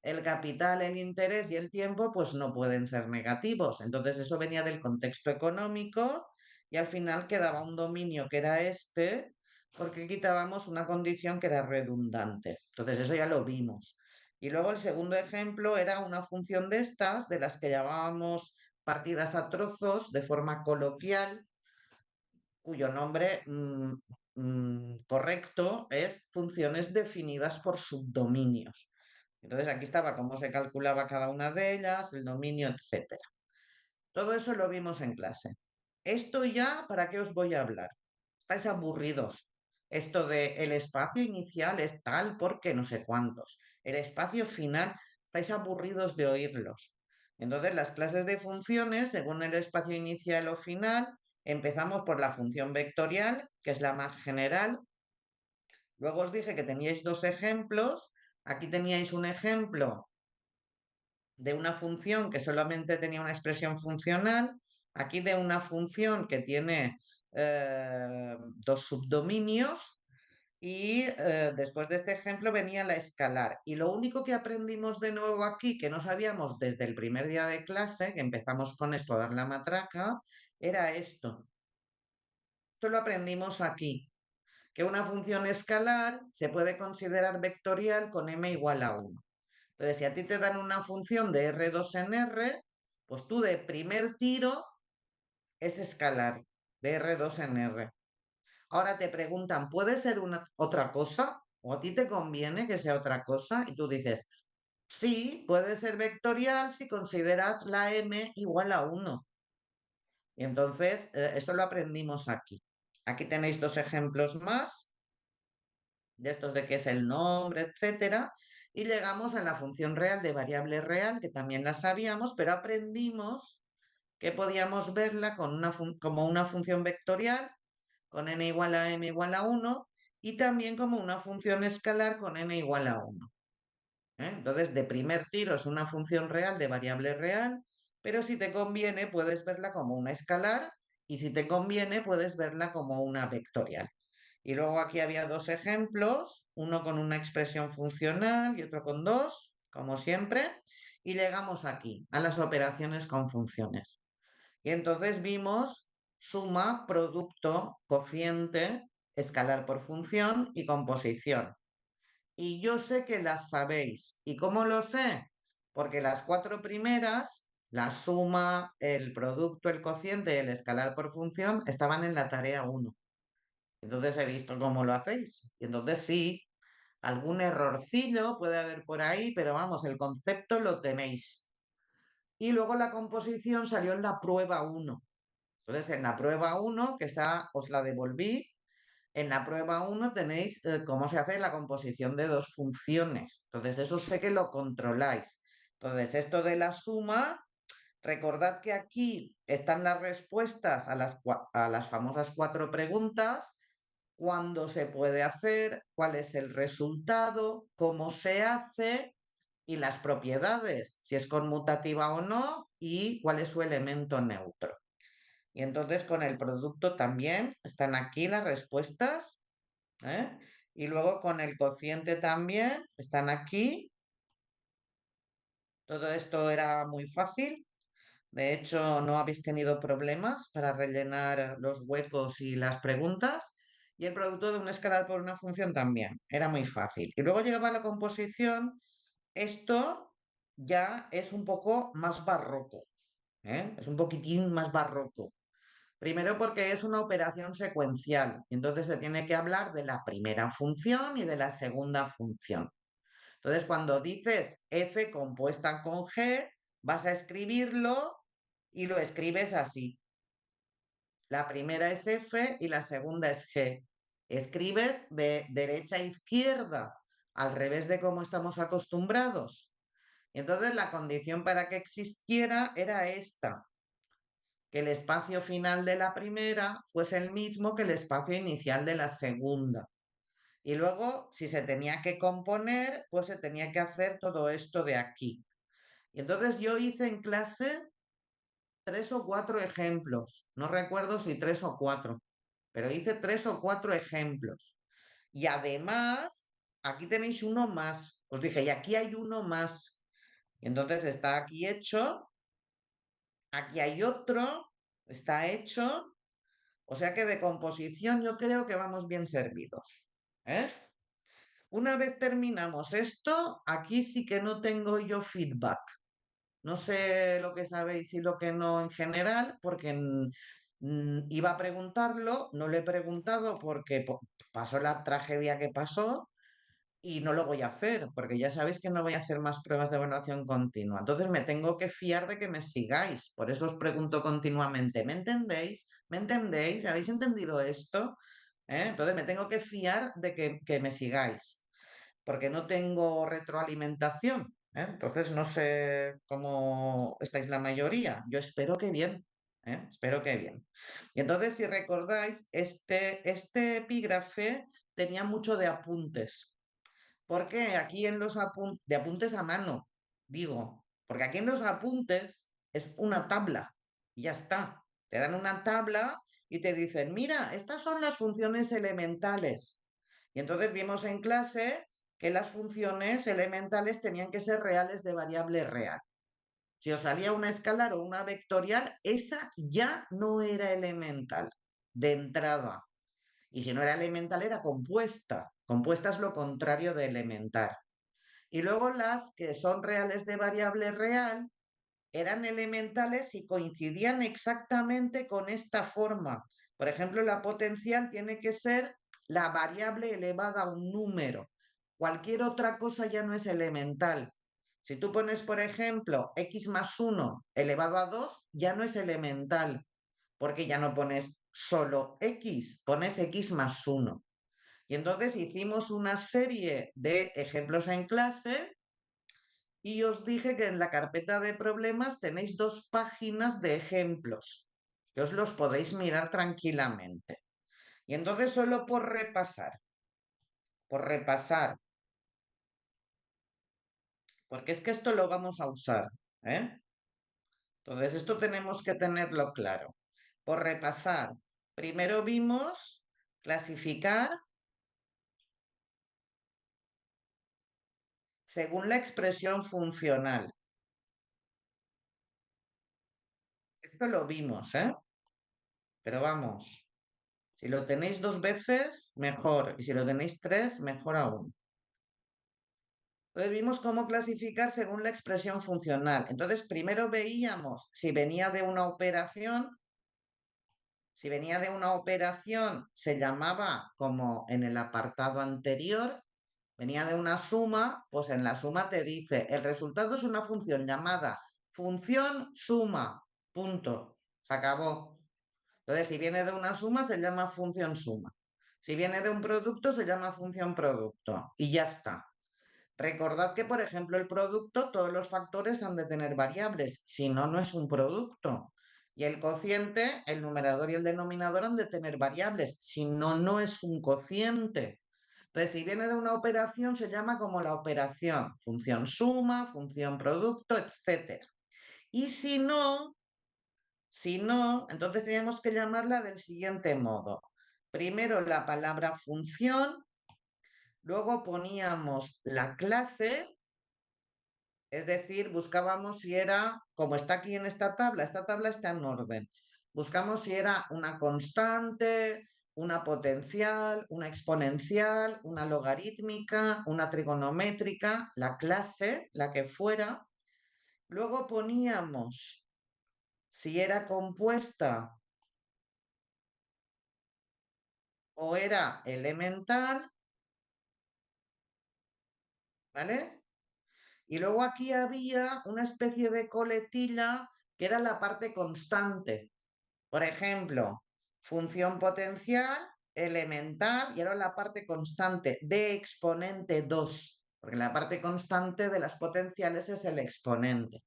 El capital, el interés y el tiempo, pues no pueden ser negativos. Entonces eso venía del contexto económico y al final quedaba un dominio que era este, porque quitábamos una condición que era redundante. Entonces eso ya lo vimos. Y luego el segundo ejemplo era una función de estas, de las que llamábamos partidas a trozos de forma coloquial, cuyo nombre correcto es funciones definidas por subdominios. Entonces aquí estaba cómo se calculaba cada una de ellas, el dominio, etcétera. Todo eso lo vimos en clase. Esto ya, ¿para qué os voy a hablar? Estáis aburridos. Esto de el espacio inicial es tal porque no sé cuántos. El espacio final, estáis aburridos de oírlos. Entonces, las clases de funciones, según el espacio inicial o final, empezamos por la función vectorial, que es la más general. Luego os dije que teníais dos ejemplos. Aquí teníais un ejemplo de una función que solamente tenía una expresión funcional, aquí de una función que tiene dos subdominios y después de este ejemplo venía la escalar. Y lo único que aprendimos de nuevo aquí, que no sabíamos desde el primer día de clase, que empezamos con esto a dar la matraca, era esto. Esto lo aprendimos aquí, que una función escalar se puede considerar vectorial con m igual a 1. Entonces, si a ti te dan una función de R2 en R, pues tú de primer tiro es escalar, de R2 en R. Ahora te preguntan, ¿puede ser otra cosa? ¿O a ti te conviene que sea otra cosa? Y tú dices, sí, puede ser vectorial si consideras la M igual a 1. Y entonces, esto lo aprendimos aquí. Aquí tenéis dos ejemplos más de estos de qué es el nombre, etcétera, y llegamos a la función real de variable real, que también la sabíamos, pero aprendimos que podíamos verla como una función vectorial con n igual a m igual a 1 y también como una función escalar con n igual a 1. Entonces, de primer tiro es una función real de variable real, pero si te conviene puedes verla como una escalar y si te conviene puedes verla como una vectorial. Y luego aquí había dos ejemplos, uno con una expresión funcional y otro con dos, como siempre, y llegamos aquí, a las operaciones con funciones. Y entonces vimos suma, producto, cociente, escalar por función y composición. Y yo sé que las sabéis. ¿Y cómo lo sé? Porque las cuatro primeras, la suma, el producto, el cociente y el escalar por función, estaban en la tarea 1. Entonces he visto cómo lo hacéis. Y entonces sí, algún errorcillo puede haber por ahí, pero vamos, el concepto lo tenéis. Y luego la composición salió en la prueba 1. Entonces, en la prueba 1, que está, os la devolví, en la prueba 1 tenéis cómo se hace la composición de dos funciones. Entonces, eso sé que lo controláis. Entonces, esto de la suma, recordad que aquí están las respuestas a las famosas cuatro preguntas: cuándo se puede hacer, cuál es el resultado, cómo se hace y las propiedades, si es conmutativa o no y cuál es su elemento neutro. Y entonces con el producto también están aquí las respuestas, ¿eh? Y luego con el cociente también están aquí. Todo esto era muy fácil. De hecho, no habéis tenido problemas para rellenar los huecos y las preguntas. y el producto de un escalar por una función también. Era muy fácil. Y luego llegaba la composición. Esto ya es un poco más barroco, ¿eh? Es un poquitín más barroco. Primero porque es una operación secuencial, entonces se tiene que hablar de la primera función y de la segunda función. Entonces, cuando dices f compuesta con g, vas a escribirlo y lo escribes así. La primera es f y la segunda es g. Escribes de derecha a izquierda, al revés de cómo estamos acostumbrados. Y entonces la condición para que existiera era esta, que el espacio final de la primera fuese el mismo que el espacio inicial de la segunda. Y luego, si se tenía que componer, pues se tenía que hacer todo esto de aquí. Y entonces yo hice en clase 3 o 4 ejemplos. No recuerdo si 3 o 4, pero hice 3 o 4 ejemplos. Y además, aquí tenéis uno más. Os dije, y aquí hay uno más. Y entonces está aquí hecho, aquí hay otro, está hecho. O sea que de composición yo creo que vamos bien servidos. ¿Eh? Una vez terminamos esto, aquí sí que no tengo yo feedback. No sé lo que sabéis y lo que no en general, porque iba a preguntarlo, no lo he preguntado porque pasó la tragedia que pasó y no lo voy a hacer, porque ya sabéis que no voy a hacer más pruebas de evaluación continua. Entonces me tengo que fiar de que me sigáis. Por eso os pregunto continuamente, ¿me entendéis? ¿Me entendéis? ¿Habéis entendido esto? Entonces me tengo que fiar de que me sigáis, porque no tengo retroalimentación. Entonces no sé cómo estáis la mayoría. Yo espero que bien. Espero que bien. Y entonces, si recordáis, este epígrafe tenía mucho de apuntes. Porque aquí en los de apuntes a mano, digo, porque aquí en los apuntes es una tabla y ya está. Te dan una tabla y te dicen, mira, estas son las funciones elementales. Y entonces vimos en clase que las funciones elementales tenían que ser reales de variable real. Si os salía una escalar o una vectorial, esa ya no era elemental de entrada. Y si no era elemental, era compuesta. Compuesta es lo contrario de elemental. Y luego las que son reales de variable real eran elementales y coincidían exactamente con esta forma. Por ejemplo, la potencial tiene que ser la variable elevada a un número. Cualquier otra cosa ya no es elemental. Si tú pones, por ejemplo, x más 1 elevado a 2, ya no es elemental, porque ya no pones solo x, pones x más 1. Y entonces hicimos una serie de ejemplos en clase y os dije que en la carpeta de problemas tenéis 2 páginas de ejemplos, que os los podéis mirar tranquilamente. Y entonces solo por repasar, porque es que esto lo vamos a usar, ¿eh? Entonces esto tenemos que tenerlo claro. Por repasar, primero vimos clasificar según la expresión funcional. Esto lo vimos, ¿eh? Pero vamos, si lo tenéis 2 veces, mejor. Y si lo tenéis 3, mejor aún. Entonces vimos cómo clasificar según la expresión funcional. Entonces primero veíamos si venía de una operación. Si venía de una operación, se llamaba como en el apartado anterior. Venía de una suma, pues en la suma te dice, el resultado es una función llamada función suma. Punto. Se acabó. Entonces, si viene de una suma, se llama función suma. Si viene de un producto, se llama función producto. Y ya está. Recordad que, por ejemplo, el producto, todos los factores han de tener variables, si no, no es un producto. Y el cociente, el numerador y el denominador han de tener variables, si no, no es un cociente. Entonces, si viene de una operación, se llama como la operación, función suma, función producto, etc. Y si no, entonces tenemos que llamarla del siguiente modo. Primero la palabra función, luego poníamos la clase, es decir, buscábamos si era, como está aquí en esta tabla está en orden, buscamos si era una constante, una potencial, una exponencial, una logarítmica, una trigonométrica, la clase, la que fuera. Luego poníamos si era compuesta o era elemental, ¿vale? Y luego aquí había una especie de coletilla que era la parte constante. Por ejemplo, función potencial, elemental, y ahora la parte constante de exponente 2, porque la parte constante de las potenciales es el exponente.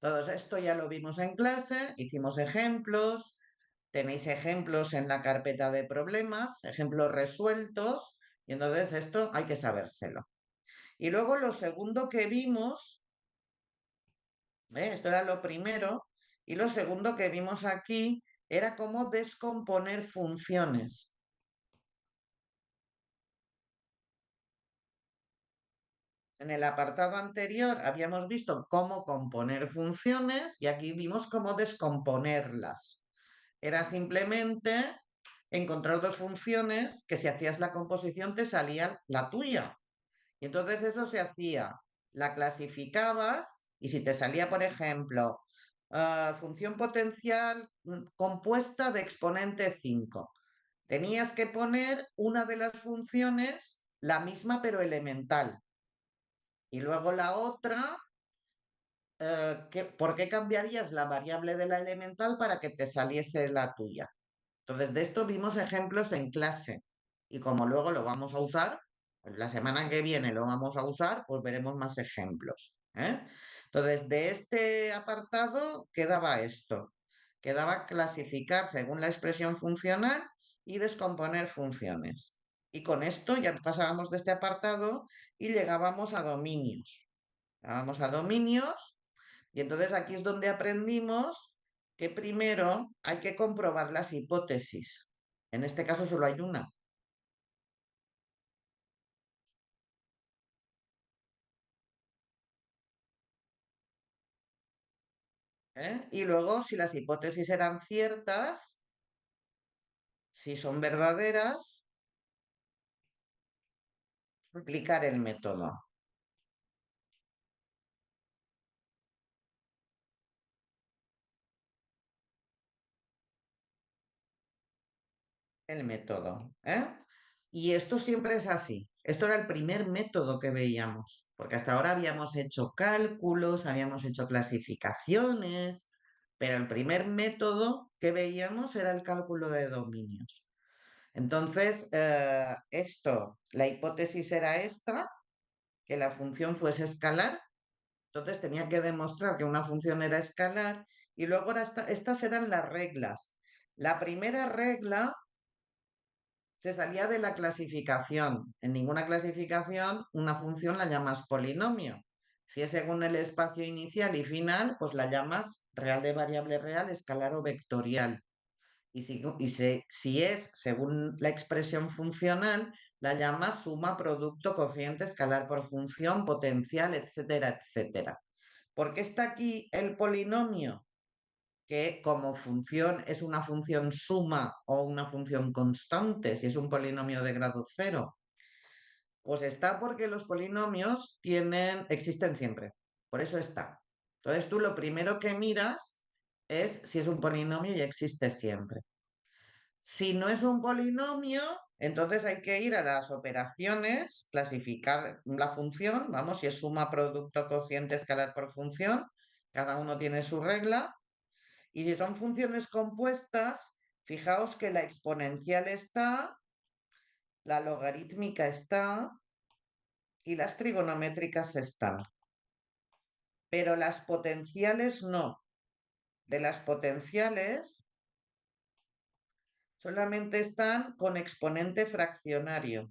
Todo esto ya lo vimos en clase, hicimos ejemplos, tenéis ejemplos en la carpeta de problemas, ejemplos resueltos, y entonces esto hay que sabérselo. Y luego lo segundo que vimos, esto era lo primero, y lo segundo que vimos aquí era cómo descomponer funciones. En el apartado anterior habíamos visto cómo componer funciones y aquí vimos cómo descomponerlas. Era simplemente encontrar dos funciones que si hacías la composición te salía la tuya. Y entonces eso se hacía, la clasificabas y si te salía, por ejemplo, función potencial compuesta de exponente 5, tenías que poner una de las funciones, la misma pero elemental. Y luego la otra, ¿por qué cambiarías la variable de la elemental para que te saliese la tuya? Entonces, de esto vimos ejemplos en clase y como luego lo vamos a usar, pues la semana que viene lo vamos a usar, pues veremos más ejemplos, ¿eh? Entonces, de este apartado quedaba esto, quedaba clasificar según la expresión funcional y descomponer funciones. Y con esto ya pasábamos de este apartado y llegábamos a dominios. Llegábamos a dominios y entonces aquí es donde aprendimos que primero hay que comprobar las hipótesis. En este caso solo hay una. ¿Eh? Y luego, si las hipótesis eran ciertas, si son verdaderas, aplicar el método. El método. ¿Eh? Y esto siempre es así. Esto era el primer método que veíamos, porque hasta ahora habíamos hecho cálculos, habíamos hecho clasificaciones, pero el primer método que veíamos era el cálculo de dominios. Entonces, la hipótesis era esta, que la función fuese escalar. Entonces tenía que demostrar que una función era escalar y luego estas eran las reglas. La primera regla se salía de la clasificación. En ninguna clasificación una función la llamas polinomio. Si es según el espacio inicial y final, pues la llamas real de variable real, escalar o vectorial. Si es según la expresión funcional, la llamas suma, producto, cociente, escalar por función, potencial, etcétera, etcétera. ¿Por qué está aquí el polinomio? Que como función es una función suma o una función constante, si es un polinomio de grado cero. Pues está porque los polinomios existen siempre. Por eso está. Entonces tú lo primero que miras es si es un polinomio y existe siempre. Si no es un polinomio, entonces hay que ir a las operaciones, clasificar la función, vamos, si es suma, producto, cociente, escalar por función, cada uno tiene su regla. Y si son funciones compuestas, fijaos que la exponencial está, la logarítmica está y las trigonométricas están. Pero las potenciales no. De las potenciales solamente están con exponente fraccionario.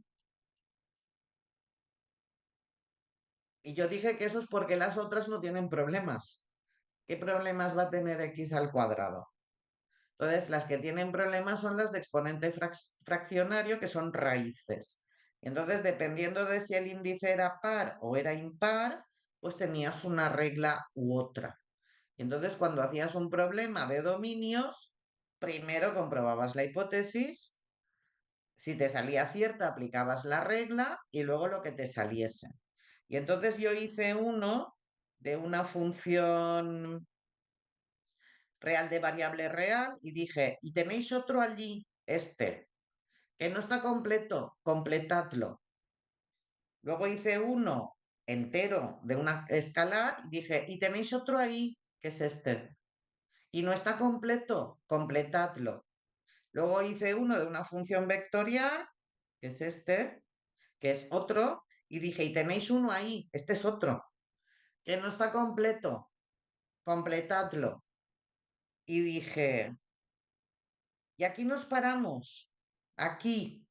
Y yo dije que eso es porque las otras no tienen problemas. ¿Qué problemas va a tener x al cuadrado? Entonces, las que tienen problemas son las de exponente fraccionario, que son raíces. Y entonces, dependiendo de si el índice era par o era impar, pues tenías una regla u otra. Y entonces, cuando hacías un problema de dominios, primero comprobabas la hipótesis Si te salía cierta, aplicabas la regla y luego lo que te saliese. Y entonces yo hice uno de una función real de variable real y dije, y tenéis otro allí, este, que no está completo, completadlo. Luego hice uno entero de una escalar y dije, y tenéis otro ahí, que es este, y no está completo, completadlo. Luego hice uno de una función vectorial, que es este, que es otro, y dije, y tenéis uno ahí, este es otro, que no está completo, completadlo. Y dije, y aquí nos paramos, aquí,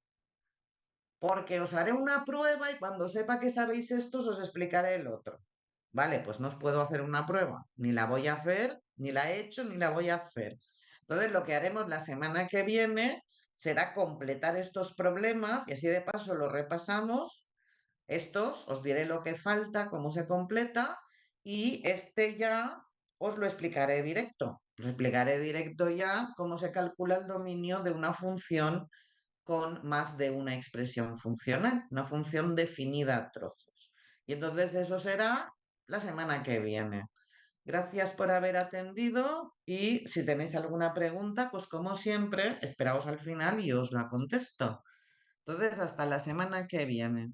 porque os haré una prueba y cuando sepa que sabéis estos os explicaré el otro. Vale, pues no os puedo hacer una prueba, ni la voy a hacer, ni la he hecho, ni la voy a hacer. Entonces, lo que haremos la semana que viene será completar estos problemas y así de paso los repasamos. Estos os diré lo que falta, cómo se completa y este ya os lo explicaré directo. Os explicaré directo ya cómo se calcula el dominio de una función con más de una expresión funcional, una función definida a trozos. Y entonces eso será la semana que viene. Gracias por haber atendido y si tenéis alguna pregunta, pues como siempre, esperaos al final y os la contesto. Entonces, hasta la semana que viene.